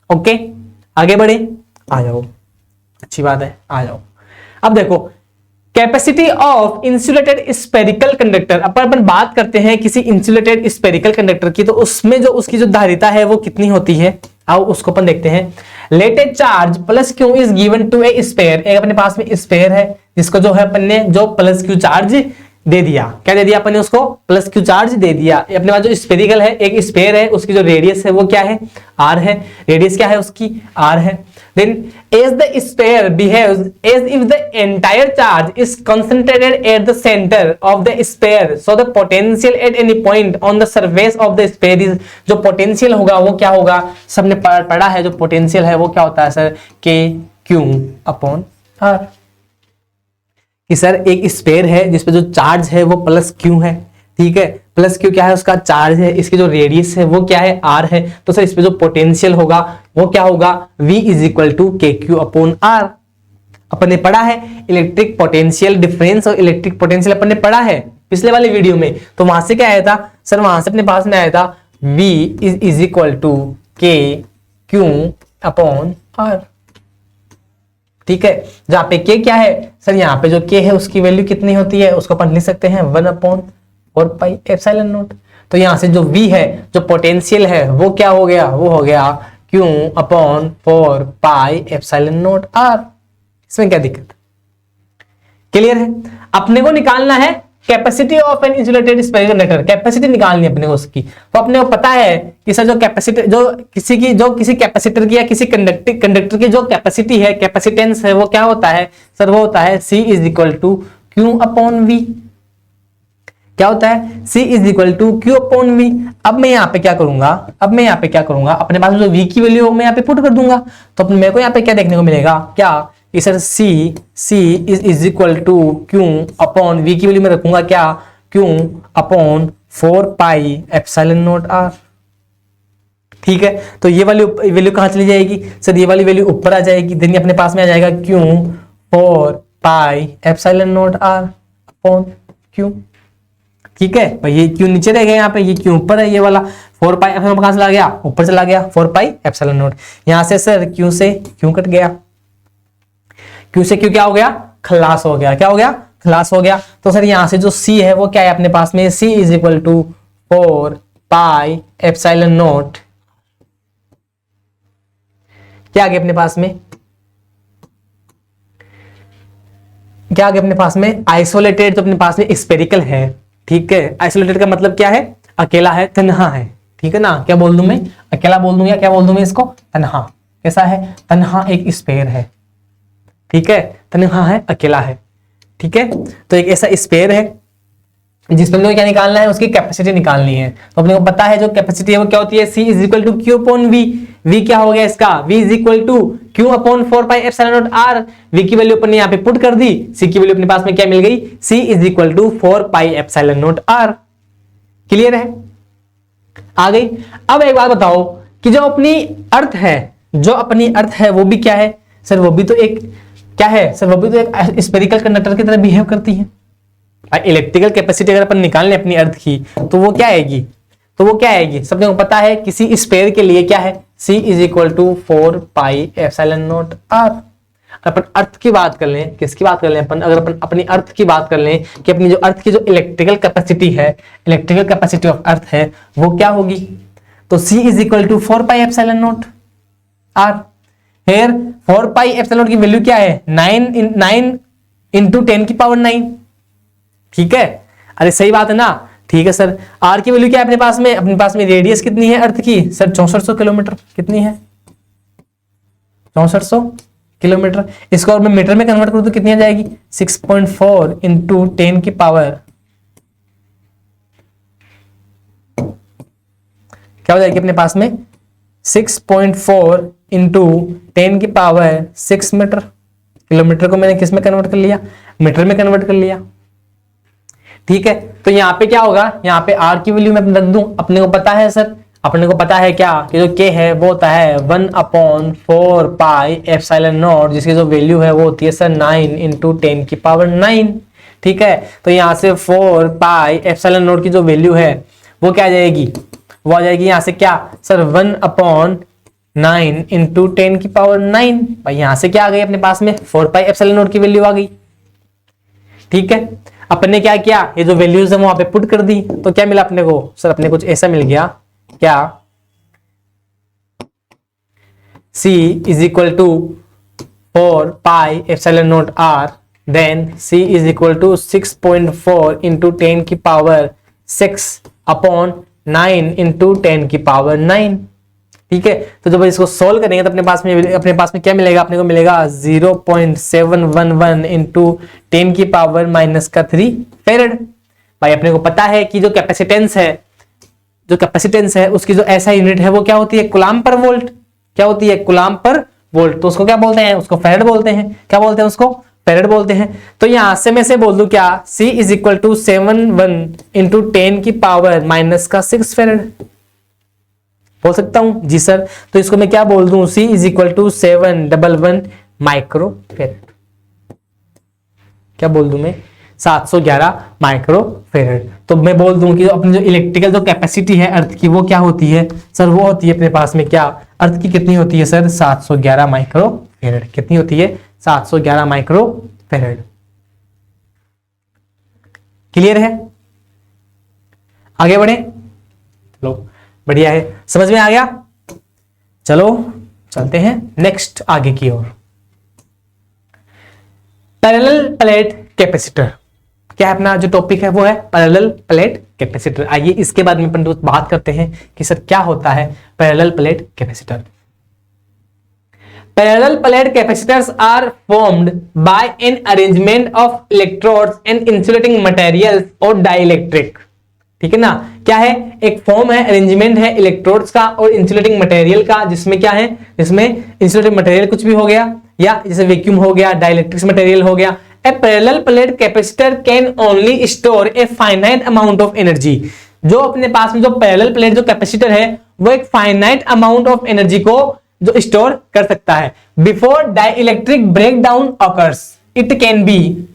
A: ओके। आगे बढ़े, आ जाओ, अच्छी बात है, आ जाओ। अब देखो capacity of insulated spherical conductor, अपन बात करते हैं किसी इंसुलेटेड स्फेरिकल कंडक्टर की, तो उसमें जो उसकी जो धारिता है वो कितनी होती है, आओ उसको अपन देखते हैं। Let a charge plus Q is given to a sphere, एक अपने पास में स्फेयर है जिसको जो है अपन ने जो प्लस क्यू चार्ज दे दिया, क्या दे दिया अपन ने उसको, प्लस क्यू चार्ज दे दिया। अपने पास जो स्फेरिकल है, एक स्फेयर है, उसकी जो रेडियस है वो क्या है, आर है, रेडियस क्या है उसकी, आर है। Then as the sphere behaves as if the entire charge is concentrated at the centre of the sphere, so the potential at any point on the surface of the sphere is, जो potential होगा वो क्या होगा, सबने पढ़ा है, जो potential है वो क्या होता है सर, के क्यू अपॉन आर, कि सर एक स्फेयर है जिसपे जो चार्ज है वो प्लस क्यू है, ठीक है, प्लस क्यू क्या है उसका चार्ज है, इसकी जो रेडियस है वो क्या है, आर है, तो सर इस पे जो पोटेंशियल होगा वो क्या होगा, V इज इक्वल टू के क्यू अपॉन आर। अपन ने पढ़ा है इलेक्ट्रिक पोटेंशियल डिफरेंस और इलेक्ट्रिक पोटेंशियल अपन ने पढ़ा है पिछले वाले वीडियो में, तो वहां से क्या आया था सर, वहां से अपने पास में आया था V इज इक्वल टू के क्यू अपॉन आर, ठीक है। जहां पे के क्या है सर, यहाँ पे जो के है उसकी वैल्यू कितनी होती है, उसको अपन लिख सकते हैं 1/4πε0। तो यहां से जो V है, जो पोटेंशियल है वो क्या हो गया, वो हो गया Q/4πε0r। इसमें क्या दिक्कत, क्लियर है। अपने को निकालना है capacity of an insulated spherical conductor, capacity निकालनी है अपने को उसकी। तो अपने को पता है कि सर जो कैपेसिटी, जो किसी कैपेसिटर की या किसी कंडक्टर की जो कैपेसिटी है, कैपेसिटेंस है वो क्या होता है सर, वो होता है C is equal to Q upon V, क्या होता है C is equal to Q upon V. अब मैं यहाँ पे क्या करूंगा, अपने पास जो V की वैल्यू मैं यहाँ पे पुट कर दूंगा, तो मेरे को यहाँ पे क्या देखने को मिलेगा, क्या कि sir C is equal to Q upon V की वैल्यू में रखूंगा क्या, क्यू अपॉन 4πε0r, ठीक है। तो ये वाली वैल्यू कहां चली जाएगी सर, ये वाली वैल्यू ऊपर आ जाएगी, देन अपने पास में आ जाएगा क्यू 4πε0r अपॉन क्यू, ठीक है भाई। ये क्यू नीचे रह गया, यहाँ पे ये क्यू ऊपर है, ये वाला 4π कहां चला गया, ऊपर चला गया 4πε0। यहां से सर क्यू से क्यू कट गया, क्यू से क्यू क्या हो गया, खलास हो गया, क्या हो गया, खलास हो गया। तो सर यहां से जो C है वो क्या है अपने पास में, C इज इक्वल टू 4πε0, क्या आ गया अपने पास में, क्या आ गया अपने पास में, आइसोलेटेड, तो अपने पास में स्फेरिकल है, ठीक है। आइसोलेटेड का मतलब क्या है, अकेला है, तन्हा है, ठीक है ना। क्या बोल दूं मैं, अकेला बोल दूं या क्या बोल दूं मैं इसको, तन्हा। कैसा है, तन्हा एक स्फेयर है, ठीक है, तन्हा है, अकेला है, ठीक है। तो एक ऐसा स्फेयर है जिसमें अपने को क्या निकालना है, उसकी कैपेसिटी निकालनी है। तो अपने को पता है जो कैपेसिटी है वो क्या होती है, C is equal to Q upon V. V क्या हो गया इसका, V is equal to Q upon 4 pi epsilon naught R। V की वैल्यू अपन ने यहाँ पे पुट कर दी, C की वैल्यू अपने पास में क्या मिल गई, C is equal to 4 pi epsilon naught R। Clear है, आ गई। अब एक बात बताओ कि जो अपनी अर्थ है, जो अपनी अर्थ है वो भी क्या है सर, वो भी तो एक क्या है सर, वो भी तो एक स्फेरिकल कंडक्टर की तरह बिहेव करती है। इलेक्ट्रिकल कैपेसिटी अगर अपन निकाल लें अपनी अर्थ की तो वो क्या आएगी, तो वो क्या आएगी, सबको पता है किसी स्फेयर के लिए क्या है, C is equal to 4 pi epsilon naught R। अपन अर्थ की बात कर लें, किसकी बात कर लें अपन, अगर अपन अपनी अर्थ की बात कर लें कि अपनी जो अर्थ की जो इलेक्ट्रिकल कैपेसिटी है, इलेक्ट्रिकल कैपेसिटी ऑफ अर्थ है वो क्या होगी, तो C is equal to 4 pi epsilon naught R। Here 4 pi epsilon की वैल्यू क्या है, 9 इंटू 10 की पावर 9। ठीक है, अरे सही बात है ना, ठीक है सर। आर की वैल्यू क्या है अपने पास में, अपने पास में रेडियस कितनी है अर्थ की सर, 6400 किलोमीटर। कितनी है, 6400 किलोमीटर। इसको और मैं मीटर में कन्वर्ट करूं तो कितनी आ जाएगी, 6.4 इंटू 10 की पावर, क्या हो जाएगी अपने पास में, 6.4 इंटू 10 की पावर 6 मीटर। किलोमीटर को मैंने किस में कन्वर्ट कर लिया, मीटर में कन्वर्ट कर लिया। ठीक है, तो यहाँ पे क्या होगा, यहाँ पे R की वैल्यू मैं रख दूं, अपने को पता है सर, अपने को पता है क्या कि जो K है वो होता है 1/4 पाई एप्सिलॉन नॉट, जिसकी जो वैल्यू है वो होती है सर 9 इंटू 10 की पावर 9। ठीक है, तो यहाँ से 4 पाई एप्सिलॉन नॉट की जो वैल्यू है वो क्या आ जाएगी, वो आ जाएगी यहाँ से क्या सर 1/9 इंटू 10 की पावर 9। भाई यहाँ से क्या आ गई अपने पास में, 4 पाई एप्सिलॉन नॉट की वैल्यू आ गई। ठीक है, अपन ने क्या किया, ये जो वैल्यूज है वहां पे पुट कर दी, तो क्या मिला अपने को सर, अपने कुछ ऐसा मिल गया क्या, C is equal to 4 pi epsilon naught R, then C is equal to 6.4 into 10 की पावर 6 अपॉन 9 इंटू 10 की पावर 9। ठीक है, तो जब इसको सोल्व करेंगे तो अपने पास में क्या मिलेगा, अपने को मिलेगा 0.711 इंटू 10 की पावर -3 फेरेड। भाई अपने को पता है कि जो कैपेसिटेंस है, जो कैपेसिटेंस है उसकी जो ऐसा यूनिट है वो क्या होती है, कूलम्ब पर वोल्ट। क्या होती है, कूलम्ब पर वोल्ट। तो उसको क्या बोलते हैं, उसको फेरेड बोलते हैं। क्या बोलते हैं उसको, फेरेड बोलते हैं। तो यहां से मैं से बोल दूं क्या, C is equal to 71 into 10 की पावर -6 फेरेड बोल सकता हूं जी सर। तो इसको मैं क्या बोल दूं, C is equal to 711 micro farad. क्या बोल दूं मैं, 711 माइक्रो फेरेड। तो मैं बोल दूं कि अपनी जो इलेक्ट्रिकल जो कैपेसिटी है अर्थ की वो क्या होती है सर, वो होती है अपने पास में क्या, अर्थ की कितनी होती है सर, 711 माइक्रो फेरेड। कितनी होती है, 711 माइक्रो फेरेड। क्लियर है, आगे बढ़े, चलो बढ़िया है, समझ में आ गया। चलो चलते हैं नेक्स्ट आगे की ओर। पैरेलल प्लेट कैपेसिटर, क्या है अपना जो टॉपिक है वो है पैरेलल प्लेट कैपेसिटर। आइए इसके बाद में अपन बात करते हैं कि सर क्या होता है parallel plate capacitor. Parallel plate capacitors are formed by an arrangement of electrodes and insulating materials और डाइलेक्ट्रिक। ठीक है ना, क्या है, एक फॉर्म है, अरेंजमेंट है इलेक्ट्रोड्स का और इंसुलेटिंग मटेरियल का, जिसमें क्या है, जिसमें इंसुलेटिंग मटेरियल कुछ भी हो गया या जैसे वैक्यूम हो गया, डाइलेक्ट्रिक मटेरियल हो गया। A parallel plate capacitor can only store a finite amount of energy. जो अपने पास में जो पैरेलल प्लेट जो कैपेसिटर है वो एक फाइनाइट अमाउंट ऑफ एनर्जी को जो स्टोर कर सकता है। Before dielectric breakdown occurs it can be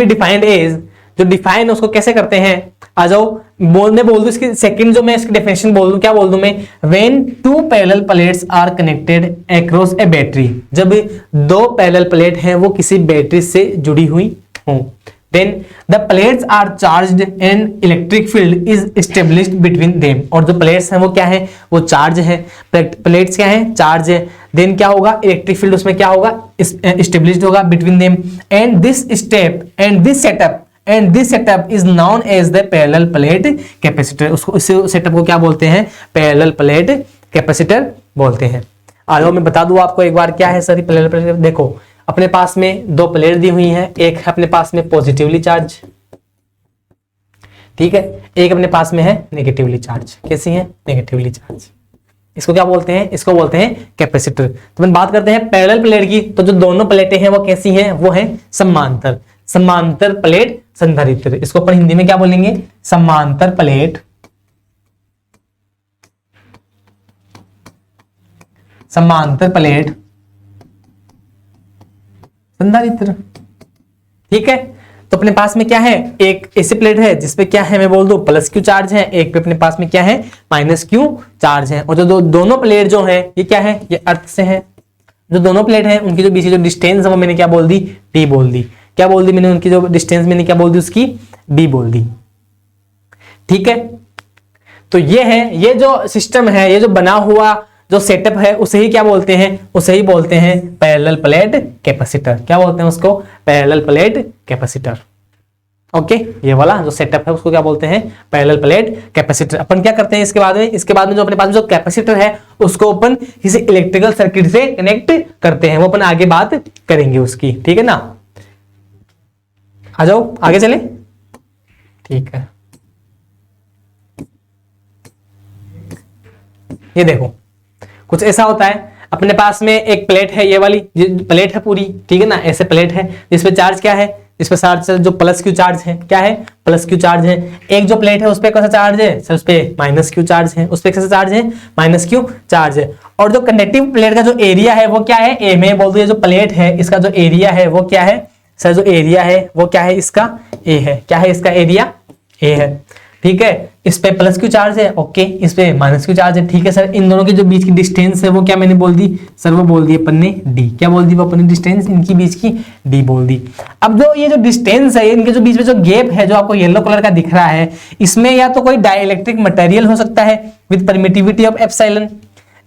A: defined as, जो डिफाइन उसको कैसे करते हैं, आ जाओ बोल दूं इसकी सेकंड जो मैं इसकी डेफिनेशन बोल दूं, क्या बोल दूं मैं, when two parallel plates are connected across a battery, जब दो पैरेलल प्लेट हैं वो किसी बैटरी से जुड़ी हुई हो, then the plates are charged and electric field is established between them. और जो प्लेट्स हैं वो क्या है, वो चार्ज है, प्लेट्स क्या है, चार्ज है, देन क्या होगा, इलेक्ट्रिक फील्ड उसमें क्या होगा, एस्टेब्लिश्ड होगा between them. And this setup is known as the parallel plate capacitor. उसको इस सेटअप को क्या बोलते हैं, पैरेलल प्लेट कैपेसिटर बोलते हैं। आओ मैं बता दूं आपको एक बार क्या है सर पैरेलल प्लेट। देखो अपने पास में दो प्लेट दी हुई हैं, एक है अपने पास में पॉजिटिवली चार्ज ठीक है। एक अपने पास में है नेगेटिवली चार्ज, कैसी है, नेगेटिवली चार्ज। इसको क्या बोलते हैं, इसको बोलते हैं कैपेसिटर। तो हम बात करते हैं पैरेलल प्लेट की, तो जो दोनों प्लेटें हैं वो कैसी हैं, वो है समांतर, समांतर प्लेट संधारित्र। इसको अपन हिंदी में क्या बोलेंगे, समांतर प्लेट, समांतर प्लेट संधारित्र। ठीक है। तो अपने पास में क्या है, एक ऐसी प्लेट है जिसपे क्या है, मैं बोल दूं प्लस क्यू चार्ज है, एक पे अपने पास में क्या है, माइनस क्यू चार्ज है। और जो दोनों प्लेट जो है ये क्या है, ये अर्थ से है। जो दोनों प्लेट है उनकी जो बीच की जो डिस्टेंस है वो मैंने क्या बोल दी, डी बोल दी। क्या बोल दी मैंने, उनकी जो डिस्टेंस मैंने क्या बोल दी, उसकी डी बोल दी। ठीक है। तो ये है, ये जो सिस्टम है, ये जो बना हुआ जो सेटअप है उसे ही क्या बोलते हैं, उसे ही बोलते हैं पैरेलल प्लेट कैपेसिटर। क्या बोलते हैं उसको, पैरेलल प्लेट कैपेसिटर। ओके, ये वाला जो सेटअप है उसको क्या बोलते हैं, पैरेलल प्लेट कैपेसिटर। अपन क्या करते हैं इसके बाद में, इसके बाद में जो अपने पास जो कैपेसिटर है उसको अपन किसी इलेक्ट्रिकल सर्किट से कनेक्ट करते हैं, वो अपन आगे बात करेंगे उसकी। ठीक है ना, आ जाओ आगे चले। ठीक है, ये देखो कुछ ऐसा होता है, अपने पास में एक प्लेट है, ये वाली प्लेट है पूरी, ठीक है ना, ऐसे प्लेट है जिसपे चार्ज क्या है, इसपे चार्ज जो प्लस क्यू चार्ज है, क्या है, प्लस क्यू चार्ज है। एक जो प्लेट है उस पे कैसा चार्ज है सर, उस पे माइनस क्यू चार्ज है, उस पे कैसा चार्ज है, माइनस क्यू चार्ज है। और जो कंडक्टिव प्लेट का जो एरिया है वो क्या है, ए में बोल दो, ये जो प्लेट है इसका जो एरिया है वो क्या है सर, जो एरिया है वो क्या है, इसका ए है। क्या है, इसका एरिया ए है। ठीक है, इस पे प्लस क्यू चार्ज है, ओके, इस पे माइनस क्यू चार्ज है। ठीक है सर, इन दोनों के जो बीच की डिस्टेंस है वो क्या मैंने बोल दी सर, वो बोल दी अपन ने डी। क्या बोल दी वो अपन ने, डिस्टेंस इनकी बीच की डी बोल दी। अब जो ये जो डिस्टेंस है, इनके जो बीच में जो गैप है जो आपको येलो कलर का दिख रहा है, इसमें या तो कोई डाइइलेक्ट्रिक मटेरियल हो सकता है विद परमिटिविटी ऑफ एप्सिलॉन,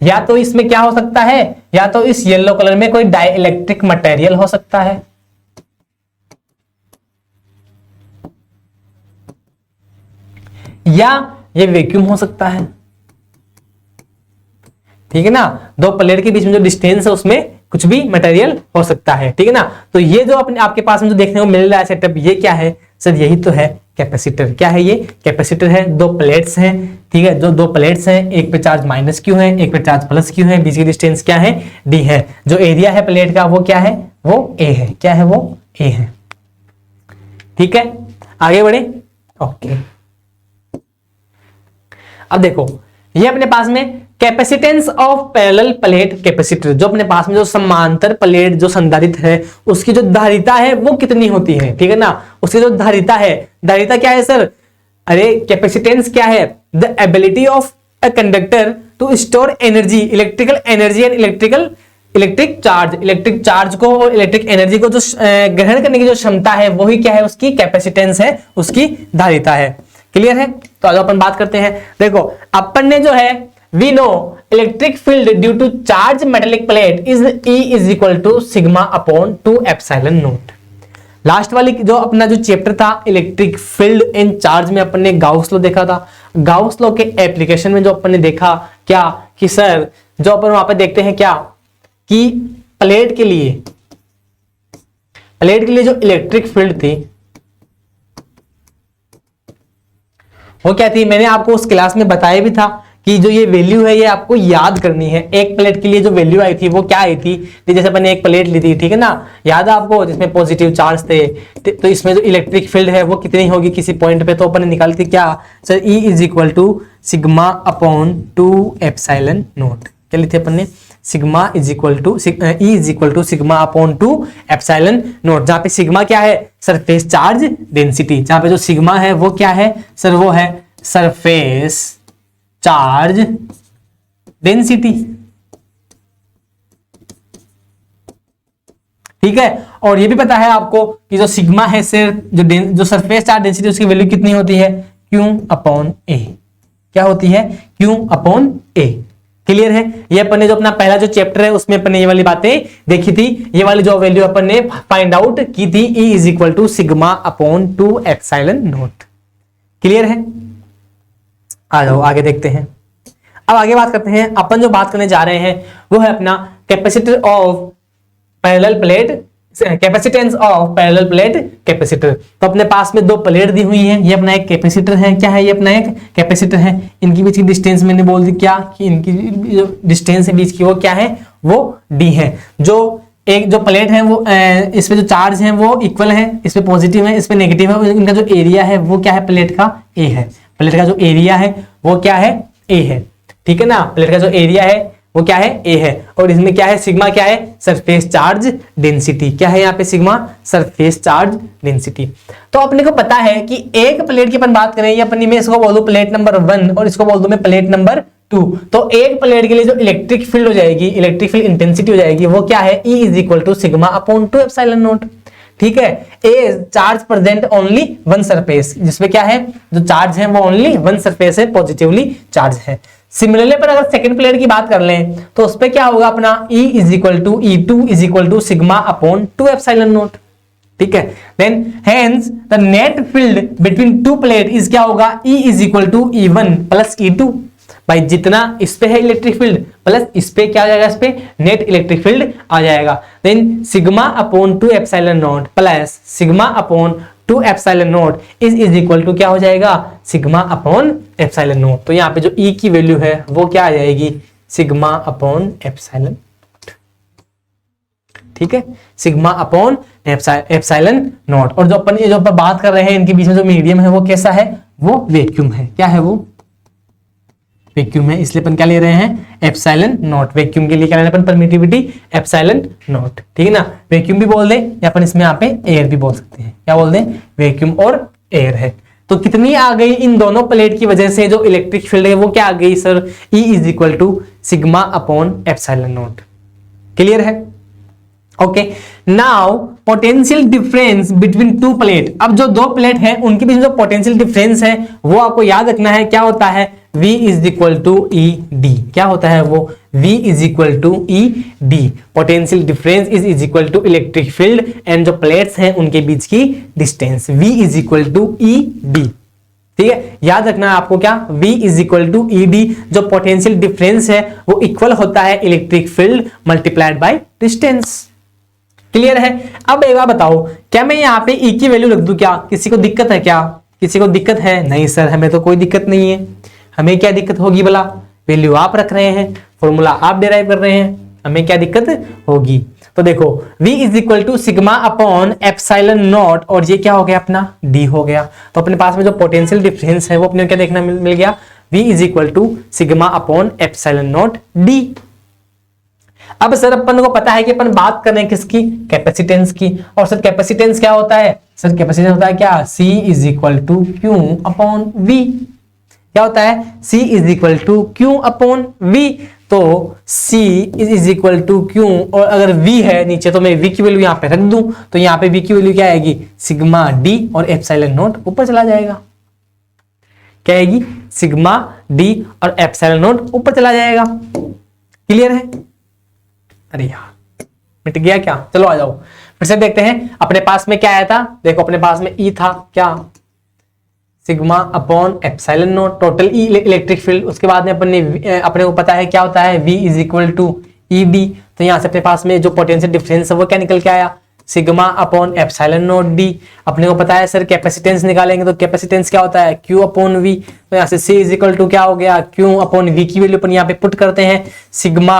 A: या तो इसमें क्या हो सकता है, या तो इस येलो कलर में कोई डाइइलेक्ट्रिक मटेरियल हो सकता है, या ये वैक्यूम हो सकता है। ठीक है ना, दो प्लेट के बीच में जो डिस्टेंस है उसमें कुछ भी मटेरियल हो सकता है। ठीक है ना, तो ये जो अपने आपके पास में जो देखने को मिल रहा है सेटअप, ये क्या है सर, यही तो है कैपेसिटर। क्या है ये, कैपेसिटर है। दो प्लेट्स हैं, ठीक है, जो दो प्लेट्स हैं, एक पे चार्ज माइनस क्यू है, एक पे चार्ज प्लस क्यू है, बीच की डिस्टेंस क्या है, डी है। जो एरिया है प्लेट का वो क्या है, वो ए है। क्या है, वो ए है। ठीक है, आगे बढ़े। ओके, अब देखो ये अपने पास में capacitance of parallel plate capacitor, जो अपने पास में जो समांतर प्लेट जो संधारित्र है उसकी जो धारिता है वो कितनी होती है। ठीक है ना, उसकी जो धारिता है, धारिता क्या है सर, अरे कैपेसिटेंस क्या है, the ability of a conductor to store energy, electrical energy and electric charge. Electric charge को और इलेक्ट्रिक एनर्जी को जो ग्रहण करने की जो क्षमता है वही क्या है, उसकी कैपेसिटेंस है, उसकी धारिता है। क्लियर है, तो आज अपन बात करते हैं। देखो अपन ने जो है we know electric field due to charge metallic plate is E is equal to sigma upon 2 epsilon naught. Last वाली जो अपना जो चैप्टर था इलेक्ट्रिक फील्ड एंड चार्ज में अपन ने गाउस लॉ देखा था। गाउस लॉ के एप्लीकेशन में जो अपन ने देखा क्या कि सर जो अपन वहां पे देखते हैं क्या कि प्लेट के लिए जो इलेक्ट्रिक फील्ड थी वो क्या थी, मैंने आपको उस क्लास में बताया भी था कि जो ये वैल्यू है ये आपको याद करनी है। एक प्लेट के लिए जो वैल्यू आई थी वो क्या आई थी, जैसे अपन ने एक प्लेट ली थी, ठीक है ना, याद है आपको, जिसमें पॉजिटिव चार्ज थे, तो इसमें जो इलेक्ट्रिक फील्ड है वो कितनी होगी किसी पॉइंट पे, तो अपन ने निकाली थी क्या sir, E is equal to sigma upon 2 epsilon naught. क्या ली थी अपन ने, sigma is equal to E is equal to sigma upon 2 epsilon naught, जहां पे सिग्मा क्या है, सरफेस चार्ज डेंसिटी, जहां पे जो सिग्मा है वो क्या है सर, वो है सरफेस चार्ज डेंसिटी। ठीक है, और ये भी पता है आपको कि जो सिग्मा है सिर्फ जो सरफेस चार्ज डेंसिटी उसकी वैल्यू कितनी होती है, Q अपॉन ए। क्या होती है, Q अपॉन ए। क्लियर है, ये अपन ने जो अपना पहला जो चैप्टर है उसमें अपन ने ये वाली बातें देखी थी, ये वाली जो वैल्यू अपन ने फाइंड आउट की थी, E is equal to sigma upon 2 epsilon naught. Clear है, आ जाओ आगे देखते हैं। अब आगे बात करते हैं, अपन जो बात करने जा रहे हैं वो है अपना capacitor of parallel plate capacitance of parallel plate capacitor. तो अपने पास में दो प्लेट दी हुई है, ये अपना एक कैपेसिटर है, क्या है ये अपना एक कैपेसिटर है। इनकी बीच की डिस्टेंस मैंने बोल दी क्या कि इनकी जो डिस्टेंस है बीच की वो क्या है, वो डी है। जो एक जो प्लेट है वो इस पे जो चार्ज है वो इक्वल है, इस पे पॉजिटिव है, इस पे नेगेटिव है। इनका जो एरिया है वो क्या है, प्लेट का ए है। प्लेट का जो एरिया है वो क्या है, ए है, ठीक है ना। प्लेट का जो एरिया है वो क्या है, ए है। और इसमें क्या है, सिग्मा क्या है, सरफेस चार्ज डेंसिटी। क्या है यहाँ पे, सिग्मा सरफेस चार्ज डेंसिटी। तो अपने को पता है कि एक प्लेट की अपन बात करें, ये अपनी मैं इसको बोल दूं प्लेट नंबर 1 और इसको बोल दूं मैं प्लेट नंबर 2। तो एक प्लेट के लिए जो इलेक्ट्रिक फील्ड हो जाएगी, इलेक्ट्रिक फील्ड इंटेंसिटी हो जाएगी, वो क्या है, E is equal to sigma upon 2 epsilon naught. ठीक है, a charge present only one surface, जिसमें क्या है, जो चार्ज है वो ओनली वन सरफेस है, पॉजिटिवली चार्ज है। सिमिलरली पर अगर सेकंड प्लेट की बात कर लें तो उस पे क्या होगा अपना E is equal to E2 is equal to sigma upon 2 epsilon naught. ठीक है, then hence the net field between two plate is क्या होगा, E is equal to E1 plus E2। भाई जितना इस पे है इलेक्ट्रिक फील्ड प्लस इस पे क्या आ जाएगा, इस पे नेट इलेक्ट्रिक फील्ड आ जाएगा। Then sigma upon 2 epsilon naught plus sigma upon 2 epsilon naught is equal to क्या हो जाएगा, सिग्मा अपॉन एप्सिलॉन नॉट। तो यहाँ पे जो E की वैल्यू है वो क्या आ जाएगी, सिग्मा अपॉन एप्सिलॉन। ठीक है, सिग्मा अपॉन एप्सिलॉन नॉट। और जो अपन ये जो अपन बात कर रहे हैं इनके बीच में जो मीडियम है वो कैसा है, वो वैक्यूम है। क्या है वो, वैक्यूम है, इसलिए अपन क्या ले रहे हैं, एप्सिलॉन नॉट। वैक्यूम के लिए क्या लेना अपन, परमिटिविटी एप्सिलॉन नॉट। ठीक है ना, वैक्यूम भी बोल दे या अपन इसमें यहाँ पे एयर भी बोल सकते हैं। क्या बोल दे, वैक्यूम और एयर है। तो कितनी आ गई इन दोनों प्लेट की वजह से जो इलेक्ट्रिक फील्ड है वो क्या आ गई sir, E is equal to sigma upon epsilon naught. Clear है, okay. Now potential difference between two plate. अब जो दो प्लेट है उनके बीच में जो पोटेंशियल डिफरेंस है वो आपको याद रखना है, क्या होता है, V is equal to E D. क्या होता है वो, V is equal to E D. Potential difference is equal to electric field and जो प्लेट्स हैं उनके बीच की distance, V is equal to E D. ठीक है, याद रखना है आपको क्या, V is equal to E D. जो पोटेंशियल डिफरेंस है वो इक्वल होता है electric field multiplied by distance. Clear है। अब एक बार बताओ, क्या मैं यहाँ पे E की वैल्यू रख दूं, क्या किसी को दिक्कत है, क्या किसी को दिक्कत है, नहीं सर हमें तो कोई दिक्कत नहीं है। हमें क्या दिक्कत होगी भला, वैल्यू आप रख रहे हैं, फॉर्मूला आप डिराइव कर रहे हैं, हमें क्या दिक्कत होगी। तो देखो V is equal to sigma upon epsilon naught और ये क्या हो गया अपना D हो गया। तो अपने पास में जो पोटेंशियल डिफरेंस है वो अपने क्या देखना मिल गया, V is equal to sigma upon epsilon naught D। अब सर अपन को पता है कि अपन बात कर रहे हैं किसकी, कैपेसिटेंस की। और सर कैपेसिटेंस क्या होता है, सर कैपेसिटेंस होता है क्या, C is equal to Q upon V। क्या होता है, C is equal to Q upon V। तो C is equal to Q और अगर V है नीचे तो मैं V की वैल्यू यहाँ पे रख दूं, तो यहाँ पे V की वैल्यू क्या आएगी, सिग्मा D और एप्सिलॉन नॉट ऊपर चला जाएगा। क्या आएगी, सिग्मा D और एप्सिलॉन नॉट ऊपर चला जाएगा। क्लियर है, अरे यार मिट गया क्या, चलो आ जाओ फिर से देखते हैं। अपने पास में क्या आया था, देखो अपने पास में E था, क्या sigma upon epsilon not total E electric field. उसके बाद में अपने को पता है क्या होता है, V is equal to E D. तो यहाँ से अपने पास में जो पोटेंशियल डिफरेंस है वो क्या निकल के आया, sigma upon epsilon naught D। अपने को पता है सर कैपेसिटेंस निकालेंगे तो कैपेसिटेंस क्या होता है, Q अपॉन V। तो यहाँ से C इज इक्वल टू क्या हो गया, Q अपॉन V की वैल्यू अपन यहाँ पे पुट करते हैं, सिग्मा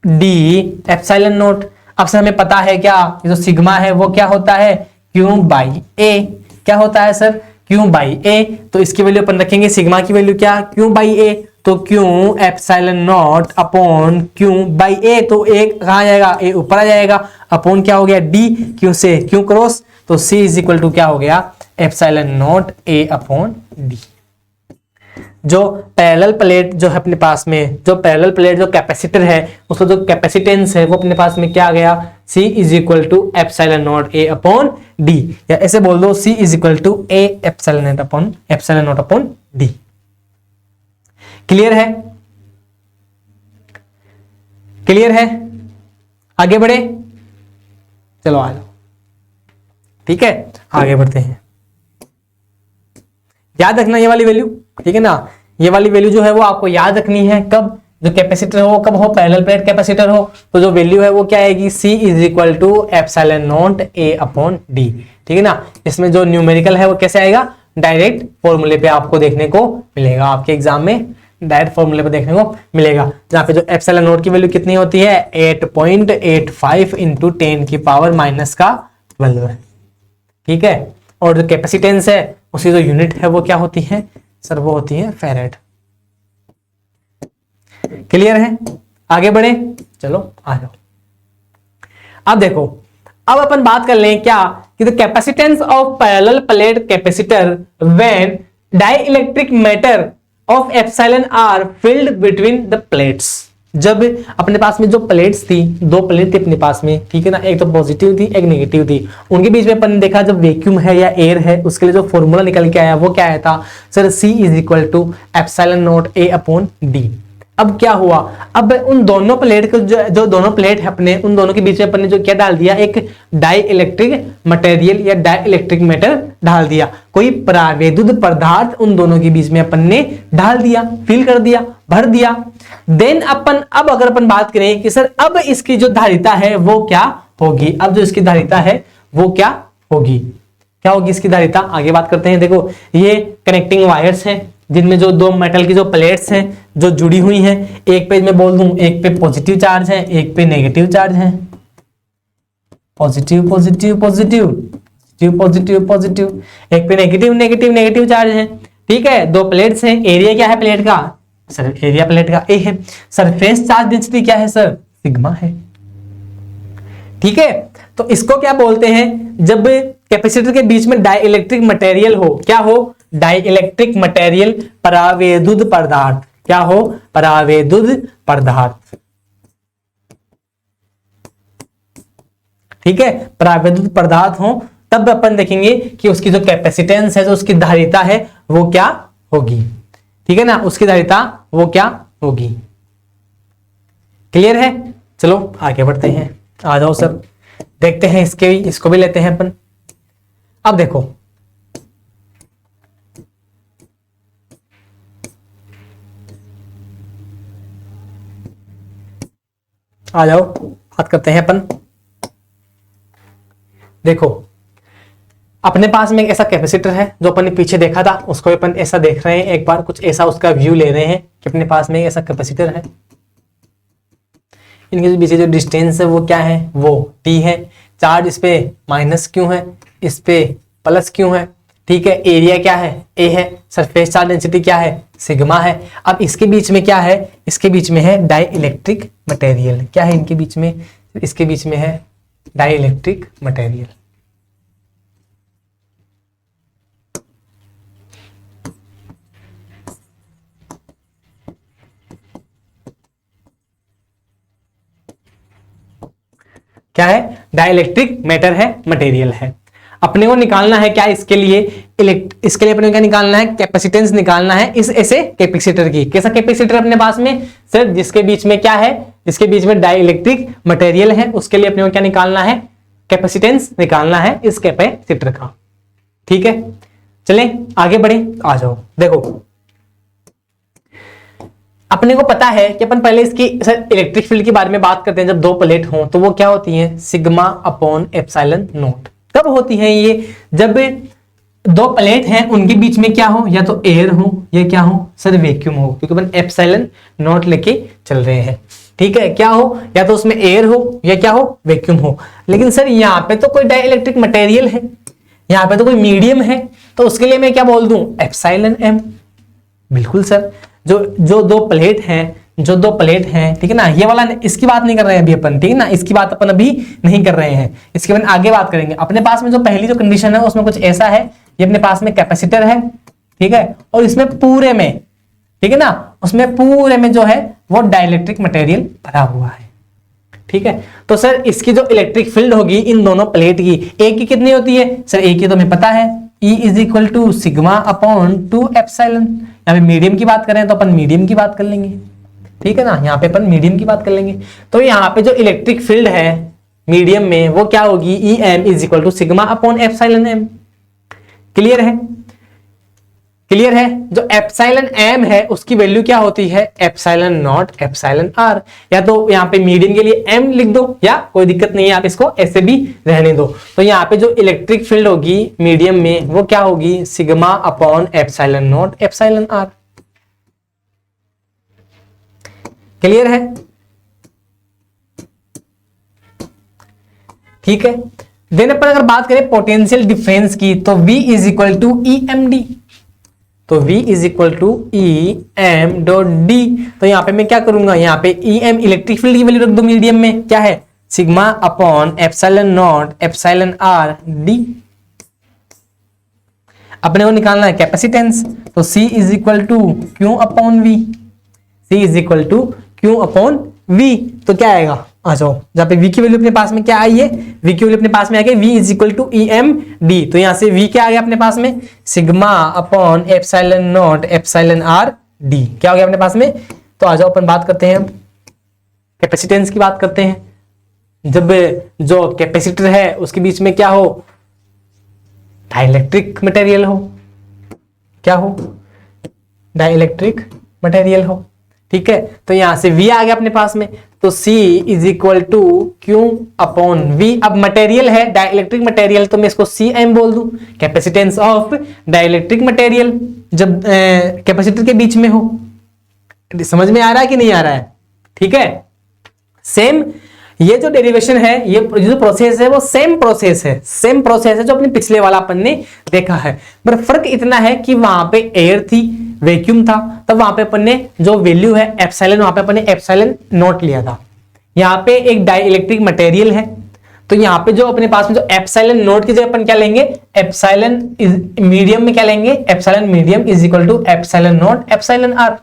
A: D एप्सिलॉन नॉट। अब सर हमें पता है क्या, जो सिग्मा है वो क्या होता है, Q बाई A। क्या होता है सर, Q बाई A। तो इसकी वैल्यू अपन रखेंगे, सिग्मा की वैल्यू क्या, Q बाई A। तो Q epsilon not upon Q by A। तो एक कहाँ जाएगा, A ऊपर आ जाएगा, अपॉन क्या हो गया D, Q से Q क्रॉस। तो C इज इक्वल टू क्या हो गया, epsilon not A upon D। जो पैरेलल प्लेट जो है अपने पास में, जो पैरेलल प्लेट जो कैपेसिटर है उसका जो कैपेसिटेंस है वो अपने पास में क्या आ गया, C is equal to epsilon not A upon D। या ऐसे बोल दो, C is equal to A epsilon not upon D। Clear है, क्लियर है, आगे बढ़े, चलो आ जाओ। ठीक है, आगे बढ़ते हैं। याद रखना ये वाली वैल्यू, ठीक है ना, ये वाली वैल्यू जो है वो आपको याद रखनी है कब, जो कैपेसिटर हो कब हो, पैरेलल प्लेट कैपेसिटर हो, तो जो वैल्यू है वो क्या आएगी, C is equal to epsilon not A upon D। ठीक है ना। इसमें जो न्यूमेरिकल है वो कैसे आएगा, डायरेक्ट फॉर्मूले पे आपको देखने को मिलेगा, आपके एग्जाम में डायरेक्ट फॉर्मूले पे देखने को मिलेगा, जहां पे जो एप्सिलॉन नॉट की वैल्यू कितनी होती है 8.85 इंटू 10 की पावर माइनस का 12 है। ठीक है। और जो कैपेसिटेंस है उसकी जो यूनिट है वो क्या होती है सर, वो होती है फैराड। क्लियर है, आगे बढ़े, चलो आ जाओ। अब देखो, अब अपन बात कर लें क्या कि the capacitance of parallel plate capacitor when dielectric matter of epsilon R filled between the plates. जब अपने पास में जो प्लेट्स थी, दो प्लेट थी अपने पास में, ठीक है ना, एक तो पॉजिटिव थी एक नेगेटिव थी, उनके बीच में अपन ने देखा जब वैक्यूम है या एयर है उसके लिए जो फॉर्मूला निकल के आया वो क्या आया था sir, C is equal to epsilon not A upon D। अब क्या हुआ, अब उन दोनों प्लेट को जो दोनों प्लेट है अपने, उन दोनों के बीच में अपन ने जो क्या डाल दिया, एक डाई इलेक्ट्रिक मटेरियल या डाई इलेक्ट्रिक मेटल डाल दिया, कोई परावैद्युत पदार्थ उन दोनों के बीच में अपन ने डाल दिया, फिल कर दिया, भर दिया। देन अपन अब अगर अपन बात करें कि सर अब इसकी जो धारिता है वो क्या होगी, अब जो इसकी धारिता है वो क्या होगी, क्या होगी इसकी धारिता, आगे बात करते हैं। देखो ये कनेक्टिंग वायर्स हैं जिनमें जो दो मेटल की जो प्लेट्स हैं जो जुड़ी हुई हैं, एक पे मैं बोल दूं एक पे पॉजिटिव चार्ज है एक पे नेगेटिव चार्ज है, positive positive positive positive positive positive, एक पे नेगेटिव नेगेटिव नेगेटिव चार्ज है। ठीक है, दो प्लेट्स हैं, एरिया क्या है प्लेट का सर, एरिया प्लेट का A है, सरफेस चार्ज डेंसिटी क्या है सर, सिग्मा है। ठीक है, तो इसको क्या बोलते हैं, जब कैपेसिटर के बीच में डाइइलेक्ट्रिक मटेरियल हो, क्या हो, डाइइलेक्ट्रिक मटेरियल, परावैद्युत पदार्थ, क्या हो, परावैद्युत पदार्थ। ठीक है, परावैद्युत पदार्थ हो तब अपन देखेंगे कि उसकी जो कैपेसिटेंस है, जो उसकी धारिता है वो क्या होगी। ठीक है ना, उसकी धारिता वो क्या होगी। क्लियर है, चलो आगे बढ़ते हैं, आ जाओ सर, देखते हैं इसको भी लेते हैं अपन। अब देखो आ जाओ बात करते हैं अपन। देखो अपने पास में एक ऐसा कैपेसिटर है जो अपन ने पीछे देखा था, उसको अपन ऐसा देख रहे हैं, एक बार कुछ ऐसा उसका व्यू ले रहे हैं कि अपने पास में एक ऐसा कैपेसिटर है, इनके बीच जो डिस्टेंस है वो क्या है, वो T है, चार्ज इस पे माइनस क्यों है, इस पे प्लस क्यों है। ठीक है, एरिया क्या है A है, सरफेस चार्ज डेंसिटी क्या है सिग्मा है। अब इसके बीच में क्या है, इसके बीच में है डाई इलेक्ट्रिक मटेरियल, क्या है इनके बीच में, इसके बीच में है डाई इलेक्ट्रिक मटेरियल। क्या है, डाइइलेक्ट्रिक मैटर है, मटेरियल है। अपने को निकालना है क्या, इसके लिए अपने को क्या निकालना है, कैपेसिटेंस निकालना है इस ऐसे कैपेसिटर की। कैसा कैपेसिटर अपने पास में सर, जिसके बीच में क्या है, जिसके बीच में डाइइलेक्ट्रिक मटेरियल है, उसके लिए अपने को क्या निकालना है, कैपेसिटेंस निकालना है इस कैपेसिटर का। ठीक है, चलें आगे बढ़े, आ जाओ। देखो अपने को पता है कि अपन पहले इसकी सर इलेक्ट्रिक फील्ड के बारे में बात करते हैं, जब दो प्लेट हों तो वो क्या होती है, सिग्मा अपॉन एप्सिलॉन नॉट। कब होती है ये, जब दो प्लेट हैं उनके बीच में क्या हो, या तो एयर हो या क्या हो सर, वैक्यूम हो, क्योंकि अपन एप्सिलॉन नॉट लेके चल रहे हैं। ठीक है, क्या हो, या तो उसमें एयर हो या क्या हो, वैक्यूम हो। लेकिन सर यहाँ पे तो कोई डाइइलेक्ट्रिक मटेरियल है, यहाँ पे तो कोई मीडियम है, तो उसके लिए मैं क्या बोल दूं, एप्सिलॉन m। बिल्कुल सर, जो दो प्लेट हैं, ठीक है ना, ये वाला इसकी बात नहीं कर रहे हैं अभी अपन, ठीक है ना, इसकी बात अपन अभी नहीं कर रहे हैं, इसके बाद आगे बात करेंगे। अपने पास में जो पहली जो कंडीशन है उसमें कुछ ऐसा है, ये अपने पास में कैपेसिटर है, ठीक है, और इसमें पूरे में, ठीक है ना, उसमें पूरे में जो है वो डाइइलेक्ट्रिक मटेरियल भरा हुआ है। ठीक है, तो सर इसकी जो इलेक्ट्रिक फील्ड होगी इन दोनों प्लेट की, एक की कितनी होती है सर, एक की तो हमें पता है E is equal to sigma upon 2 epsilon. यहाँ पे मीडियम की बात करें तो अपन मीडियम की बात कर लेंगे, ठीक है ना, यहाँ पे अपन मीडियम की बात कर लेंगे। तो यहाँ पे जो इलेक्ट्रिक फील्ड है मीडियम में वो क्या होगी, EM is equal to sigma upon epsilon m। Clear है, क्लियर है। जो एप्सिलॉन एम है उसकी वैल्यू क्या होती है, एप्सिलॉन नॉट एप्सिलॉन आर। या तो यहाँ पे मीडियम के लिए एम लिख दो, या कोई दिक्कत नहीं है, आप इसको ऐसे भी रहने दो। तो यहाँ पे जो इलेक्ट्रिक फील्ड होगी मीडियम में वो क्या होगी, sigma upon epsilon not epsilon R. Clear है, ठीक है। देन अपन अगर बात करें पोटेंशियल डिफरेंस की, तो V is equal to E M D. तो V is equal to E M dot D. तो यहां पे मैं क्या करूंगा, यहां पे ई एम इलेक्ट्रिक फील्ड की वैल्यू रख दो मीडियम में, क्या है, sigma upon epsilon not epsilon R D. अपने को निकालना है कैपेसिटेंस, तो C is equal to Q upon V. C is equal to Q upon V। तो क्या आएगा, आ जाओ, जहां पे V की वैल्यू अपने पास में क्या आई है, V की वैल्यू अपने पास में आ गई V is equal to E M D. तो यहां से V क्या आ गया अपने पास में, sigma upon epsilon not epsilon R D. क्या हो गया अपने पास में। तो आ जाओ अपन बात करते हैं कैपेसिटेंस की, बात करते हैं। जब जो कैपेसिटर है उसके बीच में क्या हो, डाइलेक्ट्रिक मटेरियल हो, क्या हो, डाइलेक्ट्रिक मटेरियल हो, ठीक है। तो यहां से V आ गया अपने पास में, तो C is equal to Q upon V। अब मटेरियल है डाइलेक्ट्रिक मटेरियल, तो मैं इसको CM बोल दूं, कैपेसिटेंस ऑफ डाइलेक्ट्रिक मटेरियल, जब कैपेसिटर के बीच में हो। समझ में आ रहा है कि नहीं आ रहा है, ठीक है। सेम ये जो डेरिवेशन है, ये जो प्रोसेस है वो सेम प्रोसेस है, सेम प्रोसेस है जो अपने पिछले वाला अपन ने देखा है। पर फर्क इतना है कि वहां पे एयर थी, वैक्यूम था, तब वहां पे अपन ने जो वैल्यू है एप्सिलॉन, वहां पे अपन ने एप्सिलॉन नॉट लिया था। यहाँ पे एक डाइलेक्ट्रिक मटेरियल है, तो यहाँ पे जो अपने पास में जो एप्सिलॉन नॉट की जगह अपन क्या लेंगे, एप्सिलॉन मीडियम में क्या लेंगे, epsilon medium is equal to epsilon not epsilon R.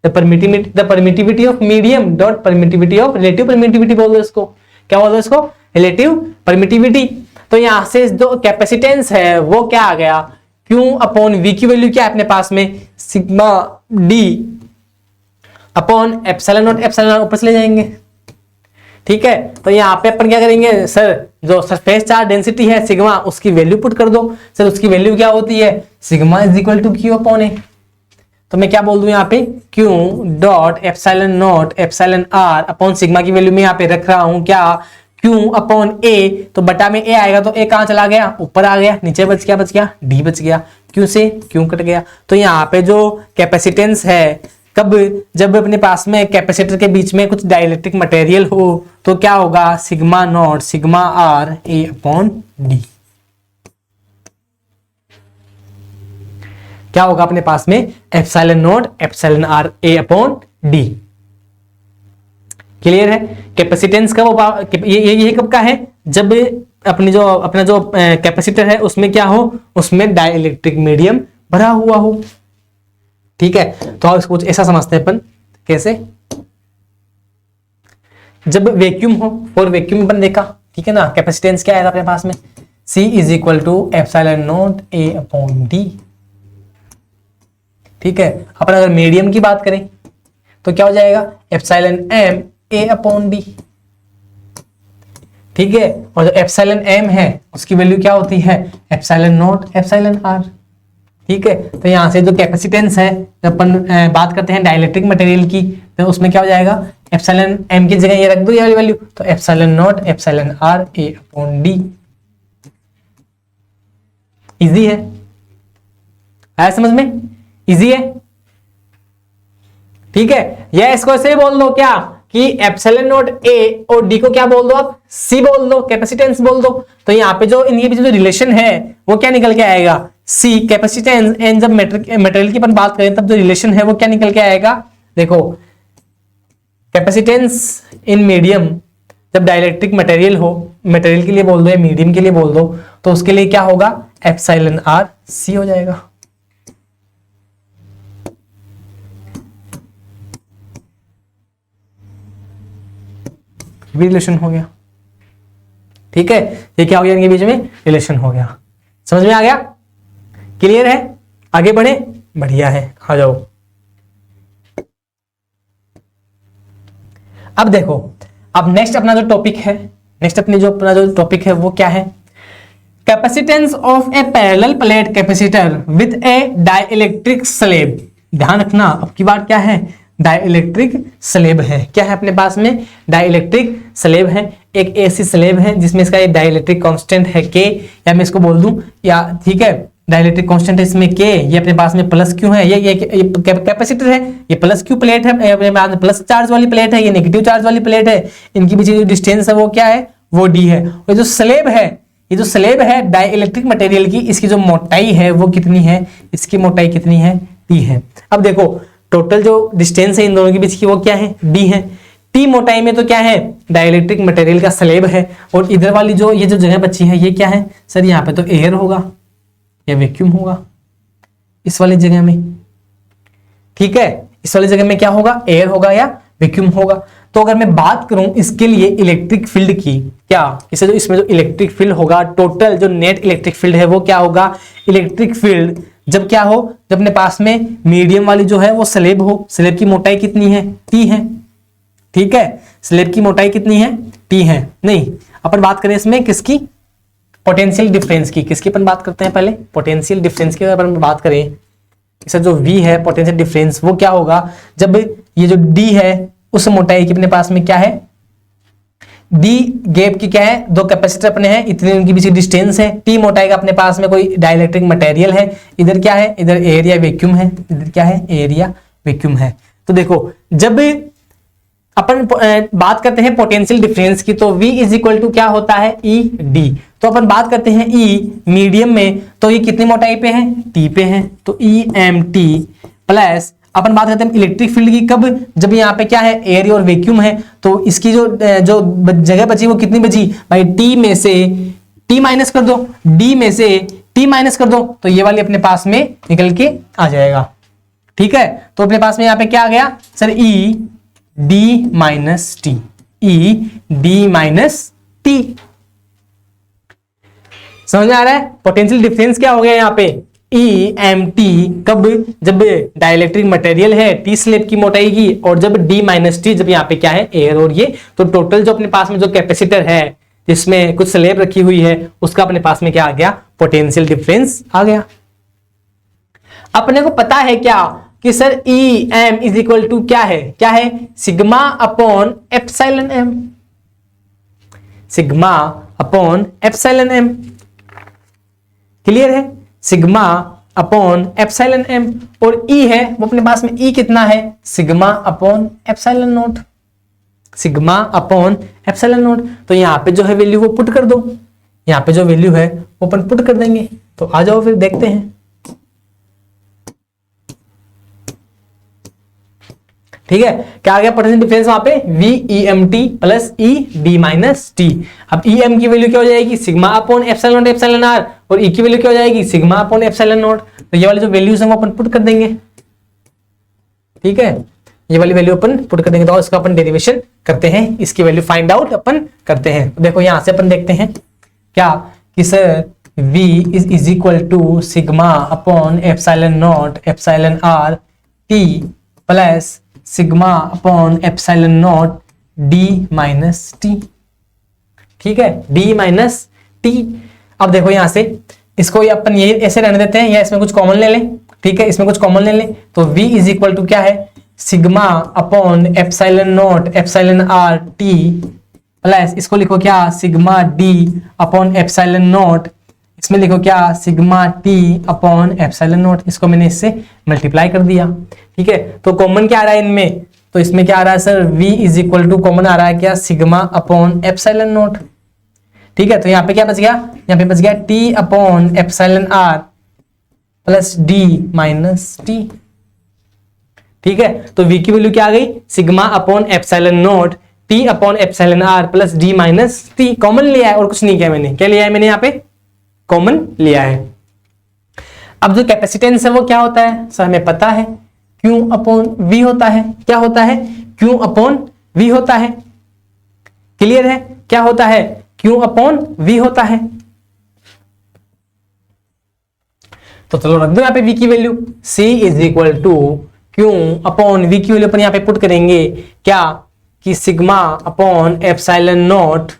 A: The permittivity of medium dot permittivity of relative permittivity बोल दो इसको, क्या बोल दो इसको, relative permittivity। तो यहां से जो कैपेसिटेंस है वो क्या आ गया, Q अपॉन V की वैल्यू क्या है अपने पास में, sigma D upon epsilon not epsilon ऊपर से ले जाएंगे, ठीक है। तो यहाँ पे अपन क्या करेंगे, सर जो सरफेस चार्ज डेंसिटी है सिग्मा, उसकी वैल्यू पुट कर दो। सर उसकी वैल्यू क्या होती है, sigma is equal to Q upon A। तो मैं क्या बोल दूं यहाँ पे, Q dot epsilon not epsilon R upon sigma की वैल्यू में यहाँ पे रख रहा हूं क्या, Q अपॉन A। तो बटा में A आएगा, तो A कहां चला गया, ऊपर आ गया, नीचे बच गया D बच गया, Q से Q कट गया। तो यहाँ पे जो कैपेसिटेंस है, कब, जब अपने पास में कैपेसिटर के बीच में कुछ डाइलेक्ट्रिक मटेरियल हो, तो क्या होगा, sigma nought sigma R A upon D। क्या होगा अपने पास में, epsilon not epsilon R A upon D। Clear है। कैपेसिटेंस का वो ये कब का है, जब अपनी जो अपना जो कैपेसिटर है उसमें क्या हो, उसमें डाइलेक्ट्रिक मीडियम भरा हुआ हो, ठीक है। तो इसको कुछ ऐसा समझते हैं अपन, कैसे, जब वैक्यूम हो, फॉर वैक्यूम अपन देखा, ठीक है ना, कैपेसिटेंस क्या है अपने पास में, C is equal to epsilon not A upon D, ठीक है। अपन अगर मीडियम की बात करें तो क्या हो जाएगा, epsilon M A upon D, ठीक है। और जो एप्सिलॉन M है उसकी वैल्यू क्या होती है, एप्सिलॉन नॉट एप्सिलॉन R, ठीक है। तो यहां से जो कैपेसिटेंस है, जब अपन बात करते हैं डाइलेक्ट्रिक मटेरियल की, तो उसमें क्या हो जाएगा, एप्सिलॉन M की जगह ये रख दो ये वाली वैल्यू, तो epsilon not epsilon R A upon D। Easy है, आया समझ में, इजी है, ठीक है। या इसको ऐसे बोल दो क्या, कि एप्सिलॉन नॉट A और D को क्या बोल दो आप, C बोल दो, कैपेसिटेंस बोल दो। तो यहाँ पे जो इनके बीच जो रिलेशन है वो क्या निकल के आएगा, C कैपेसिटेंस, एंड जब मटेरियल की अपन बात करें तब जो रिलेशन है वो क्या निकल के आएगा, देखो कैपेसिटेंस इन मीडियम, जब डाइलेक्ट्रिक मटेरियल हो, मटेरियल के लिए बोल दो या मीडियम के लिए बोल दो, तो उसके लिए क्या होगा, एप्सिलॉन R C हो जाएगा। भी रिलेशन हो गया, ठीक है। ये क्या हो गया, इनके बीच में रिलेशन हो गया, समझ में आ गया, क्लियर है। आगे बढ़े, बढ़िया है, आ जाओ। अब देखो, अब नेक्स्ट अपना जो टॉपिक है, नेक्स्ट अपनी जो अपना जो टॉपिक है वो क्या है, capacitance of A parallel plate capacitor with A dielectric slab. ध्यान रखना अब की बार क्या है, डाइइलेक्ट्रिक स्लेब है। क्या है अपने पास में, डाइइलेक्ट्रिक स्लेब है। एक ऐसी स्लेब है जिसमें इसका एक डाइइलेक्ट्रिक कांस्टेंट है के, या मैं इसको बोल दूं या ठीक है डाइइलेक्ट्रिक कांस्टेंट है इसमें के, ये अपने पास में प्लस क्यू है, ये कैपेसिटर है, ये प्लस क्यू प्लेट है, अपने पास में प्लस चार्ज वाली प्लेट है, ये नेगेटिव चार्ज वाली प्लेट है। इनके बीच जो डिस्टेंस है वो क्या है, वो डी है। और जो स्लेब है, ये जो स्लेब है डाइइलेक्ट्रिक मटेरियल की, इसकी जो मोटाई है वो कितनी है, इसकी मोटाई कितनी है, टी है। अब देखो टोटल जो डिस्टेंस है इन दोनों के बीच की वो क्या है, डी है। टी मोटाई में तो क्या है, डाइइलेक्ट्रिक मटेरियल का स्लेब है। और इधर वाली जो ये जो जगह बची है ये क्या है सर, यहाँ पे तो एयर होगा या वैक्यूम होगा इस वाली जगह में, ठीक है। इस वाली जगह में क्या होगा, एयर होगा या वैक्यूम होगा। तो अगर मैं बात करूं इसके लिए इलेक्ट्रिक फील्ड की, क्या इसे जो इसमें जो इलेक्ट्रिक फील्ड होगा, टोटल जो नेट इलेक्ट्रिक फील्ड है वो क्या होगा, इलेक्ट्रिक फील्ड जब क्या हो, जब अपने पास में मीडियम वाली जो है वो स्लेब हो। स्लेब की मोटाई कितनी है, टी है, ठीक है। स्लेब की मोटाई कितनी है, टी है। नहीं, अपन बात करें इसमें किसकी, पोटेंशियल डिफरेंस की। किसकी अपन बात करते हैं पहले, पोटेंशियल डिफरेंस की। अगर अपन बात करें इसका जो V है पोटेंशियल डिफरेंस, वो क्या होगा जब ये जो D है उस मोटाई की अपने पास में क्या है, D गैप की क्या है, दो कैपेसिटर अपने हैं, इतने उनके बीच डिस्टेंस है। T मोटाई का अपने पास में कोई डाइइलेक्ट्रिक मटेरियल है। इधर क्या है, इधर एरिया वैक्यूम है, इधर क्या है, एरिया वैक्यूम है। तो देखो जब अपन बात करते हैं पोटेंशियल डिफरेंस की, तो V इज इक्वल टू क्या होता है, ई डी। तो अपन बात करते हैं E मीडियम में, तो ये कितनी मोटाई पे है, T पे है। तो ई एम टी प्लस अपन बात करते हैं इलेक्ट्रिक फील्ड की, कब, जब यहाँ पे क्या है, एयर और वैक्यूम है। तो इसकी जो जगह बची वो कितनी बची भाई, T में से T माइनस कर दो, D में से T माइनस कर दो, तो ये वाली अपने पास में निकल के आ जाएगा, ठीक है। तो अपने पास में यहाँ पे क्या आ गया sir, E D minus T, E D minus T. समझ में आ रहा है, पोटेंशियल डिफरेंस क्या हो गया यहाँ पे, ई एम टी, कब, जब डाइइलेक्ट्रिक मटेरियल है टी स्लेब की मोटाई की, और जब डी माइनस टी, जब यहाँ पे क्या है, एयर और ये। तो टोटल जो अपने पास में जो कैपेसिटर है जिसमें कुछ स्लेब रखी हुई है, उसका अपने पास में क्या आ गया, पोटेंशियल डिफरेंस आ गया। अपने को पता है क्या कि sir E M is equal to क्या है, क्या है, sigma upon epsilon M, sigma upon epsilon M. Clear है, सिग्मा अपॉन एप्सिलॉन एम। और ई है वो अपने पास में, ई कितना है, sigma upon epsilon not, sigma upon epsilon not. तो यहाँ पे जो है वैल्यू वो पुट कर दो, यहाँ पे जो वैल्यू है वो अपन पुट कर देंगे। तो आ जाओ फिर देखते हैं, ठीक है। क्या आ गया पोटेंशियल डिफरेंस वहां पे, V E M T plus E D minus T। अब E M की वैल्यू क्या हो जाएगी, sigma upon epsilon not epsilon R, और E की वैल्यू क्या हो जाएगी, सिग्मा अपॉन एप्सिलॉन नॉट। तो ये वाली जो वैल्यूज है वो अपन पुट कर देंगे, ठीक है। ये वाली वैल्यू अपन पुट कर देंगे, तो इसका अपन डेरिवेशन करते हैं, इसकी वैल्यू फाइंड आउट अपन करते हैं। तो देखो यहां से अपन देखते हैं क्या कि sir V is equal to sigma upon epsilon not epsilon R T plus sigma upon epsilon nought D minus T, ठीक है, डी माइनस टी। अब देखो यहां से इसको अपन ये ऐसे रहने देते हैं, या इसमें कुछ कॉमन ले लें, ठीक है, इसमें कुछ कॉमन ले लें। तो V इज इक्वल टू क्या है, sigma upon epsilon not epsilon R T plus इसको लिखो क्या, sigma D upon epsilon not, इसमें लिखो क्या, sigma T upon epsilon not. इसको मैंने इससे मल्टीप्लाई कर दिया, ठीक है। तो कॉमन क्या आ रहा है इनमें, तो इसमें क्या आ रहा है sir, V is equal to common आ रहा है क्या, सिग्मा अपॉन एप्सिलॉन नॉट, ठीक है। तो यहाँ पे क्या बच गया, यहाँ पे बच गया T upon epsilon R plus D minus T, ठीक है। तो V की वैल्यू क्या आ गई, sigma upon epsilon nought T upon epsilon R plus D minus T। Common लिया है और कुछ नहीं किया मैंने, क्या लिया है मैंने यहाँ पे, कॉमन लिया है। अब जो कैपेसिटेंस है वो क्या होता है सर, हमें पता है Q अपॉन V होता है। क्या होता है, Q अपॉन V होता है। क्लियर है, क्या होता है, Q अपॉन V होता है। तो चलो रख दो यहाँ पे V की value, C is equal to Q upon V की वैल्यू अपन यहाँ पे पुट करेंगे क्या, कि sigma upon epsilon nought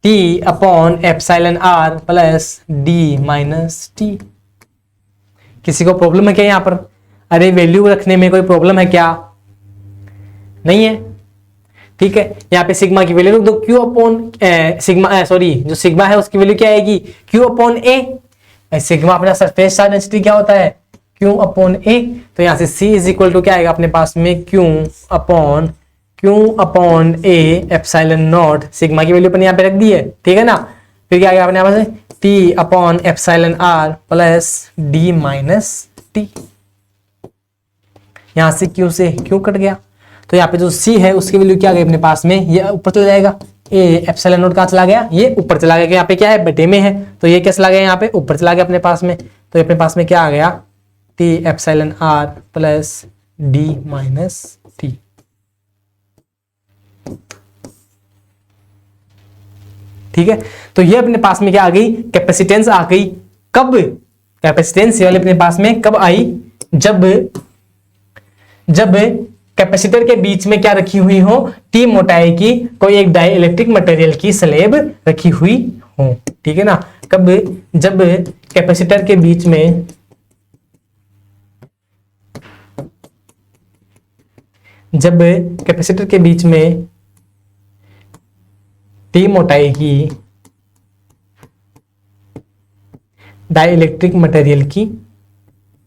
A: T T upon epsilon R plus D minus T. किसी को प्रॉब्लम है क्या यहां पर? अरे वैल्यू रखने में कोई प्रॉब्लम है क्या? नहीं है, ठीक है। यहाँ पे सिग्मा की वैल्यू रख दो, क्यू अपॉन सिग्मा, सॉरी जो सिग्मा है उसकी वैल्यू क्या आएगी? क्यू अपॉन ए। सिग्मा अपना सरफेस चार्ज डेंसिटी क्या होता है? क्यू अपॉन ए। तो यहाँ से C इज इक्वल टू क्या आएगा अपने पास में? Q upon A epsilon not. Sigma की वैल्यू अपन यहाँ पे रख दी है, ठीक है ना। फिर क्या आएगा अपने पास में? T upon epsilon R plus D minus T. यहां से क्यू से क्यू कट गया, तो यहाँ पे जो C है उसकी वैल्यू क्या आ गई अपने पास में? ये ऊपर चला जाएगा। ए एप्सिलॉन नॉट कहाँ चला गया? ये ऊपर चला गया। यहाँ पे क्या है? बटे में है, तो ये क्या चला गया? यहाँ पे ऊपर चला गया अपने पास में। तो अपने पास में क्या आ गया? T epsilon R plus D minus T. ठीक है, तो ये अपने पास में क्या आ गई? कैपेसिटेंस आ गई। कब? कैपेसिटेंस वाले अपने पास में कब आई? जब कैपेसिटर के बीच में क्या रखी हुई हो? टी मोटाई की कोई एक डाइइलेक्ट्रिक मटेरियल की स्लेब रखी हुई हो, ठीक है ना। कब? जब कैपेसिटर के बीच में टी मोटाई की डाइइलेक्ट्रिक मटेरियल की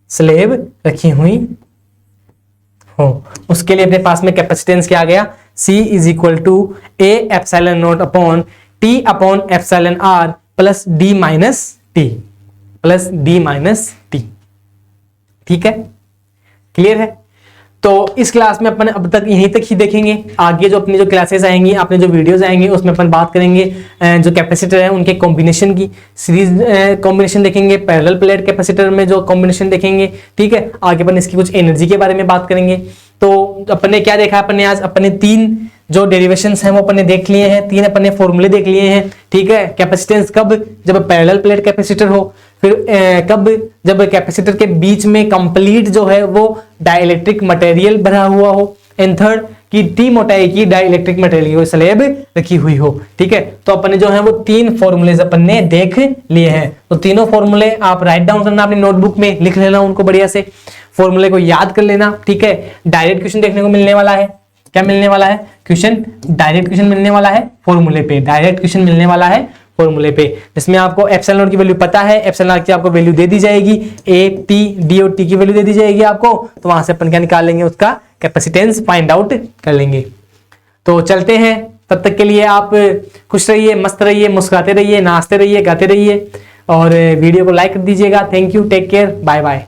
A: स्लेब रखी हुई हो, उसके लिए अपने पास में कैपेसिटेंस क्या आ गया? C is equal to A epsilon not upon T upon epsilon R plus D minus T. ठीक है, क्लियर है। तो इस क्लास में अपन अब तक यहीं तक ही देखेंगे। आगे जो अपनी जो क्लासेस आएंगी, अपने जो वीडियोस आएंगे, उसमें अपन बात करेंगे जो कैपेसिटर है उनके कॉम्बिनेशन की सीरीज कॉम्बिनेशन देखेंगे, पैरेलल प्लेट कैपेसिटर में जो कॉम्बिनेशन देखेंगे। ठीक है, आगे अपन इसकी कुछ एनर्जी के बारे में बात करेंगे। तो अपन ने क्या देखा? अपन ने आज अपने 3 जो डेरिवेशंस हैं वो अपन ने देख लिए हैं, 3 अपन ने फॉर्मूले देख लिए हैं। ठीक है, कैपेसिटेंस कब? जब पैरेलल प्लेट कैपेसिटर हो। फिर कब? जब कैपेसिटर के बीच में कंप्लीट जो है वो डाइइलेक्ट्रिक मटेरियल भरा हुआ हो। एंड थर्ड कि टी मोटाई की डाइइलेक्ट्रिक मटेरियल की स्लैब रखी हुई हो। ठीक है, तो अपन ने जो है वो 3 फॉर्मूले अपन ने देख लिए हैं। तो तीनों फॉर्मूले आप राइट डाउन करना अपनी नोटबुक में, लिख लेना उनको बढ़िया से, फॉर्मूले को याद कर लेना। ठीक है, डायरेक्ट क्वेश्चन देखने को मिलने वाला है। क्या मिलने वाला है? क्वेश्चन, डायरेक्ट क्वेश्चन मिलने वाला है फॉर्मूले पे। डायरेक्ट क्वेश्चन मिलने वाला है फॉर्मूले पे, जिसमें आपको एप्सिलॉन नॉट की वैल्यू पता है, एप्सिलॉन नॉट की आपको वैल्यू दे दी जाएगी, ए टी डी और टी की वैल्यू दे दी जाएगी आपको। तो वहां से अपन क्या निकाल लेंगे? उसका कैपेसिटेंस फाइंड आउट कर लेंगे। तो चलते हैं, तब तक के लिए आप खुश रहिए, मस्त रहिए, मुस्कुराते रहिए, नाचते रहिए, गाते रहिए और वीडियो को लाइक कर दीजिएगा। Thank you, take care, bye bye.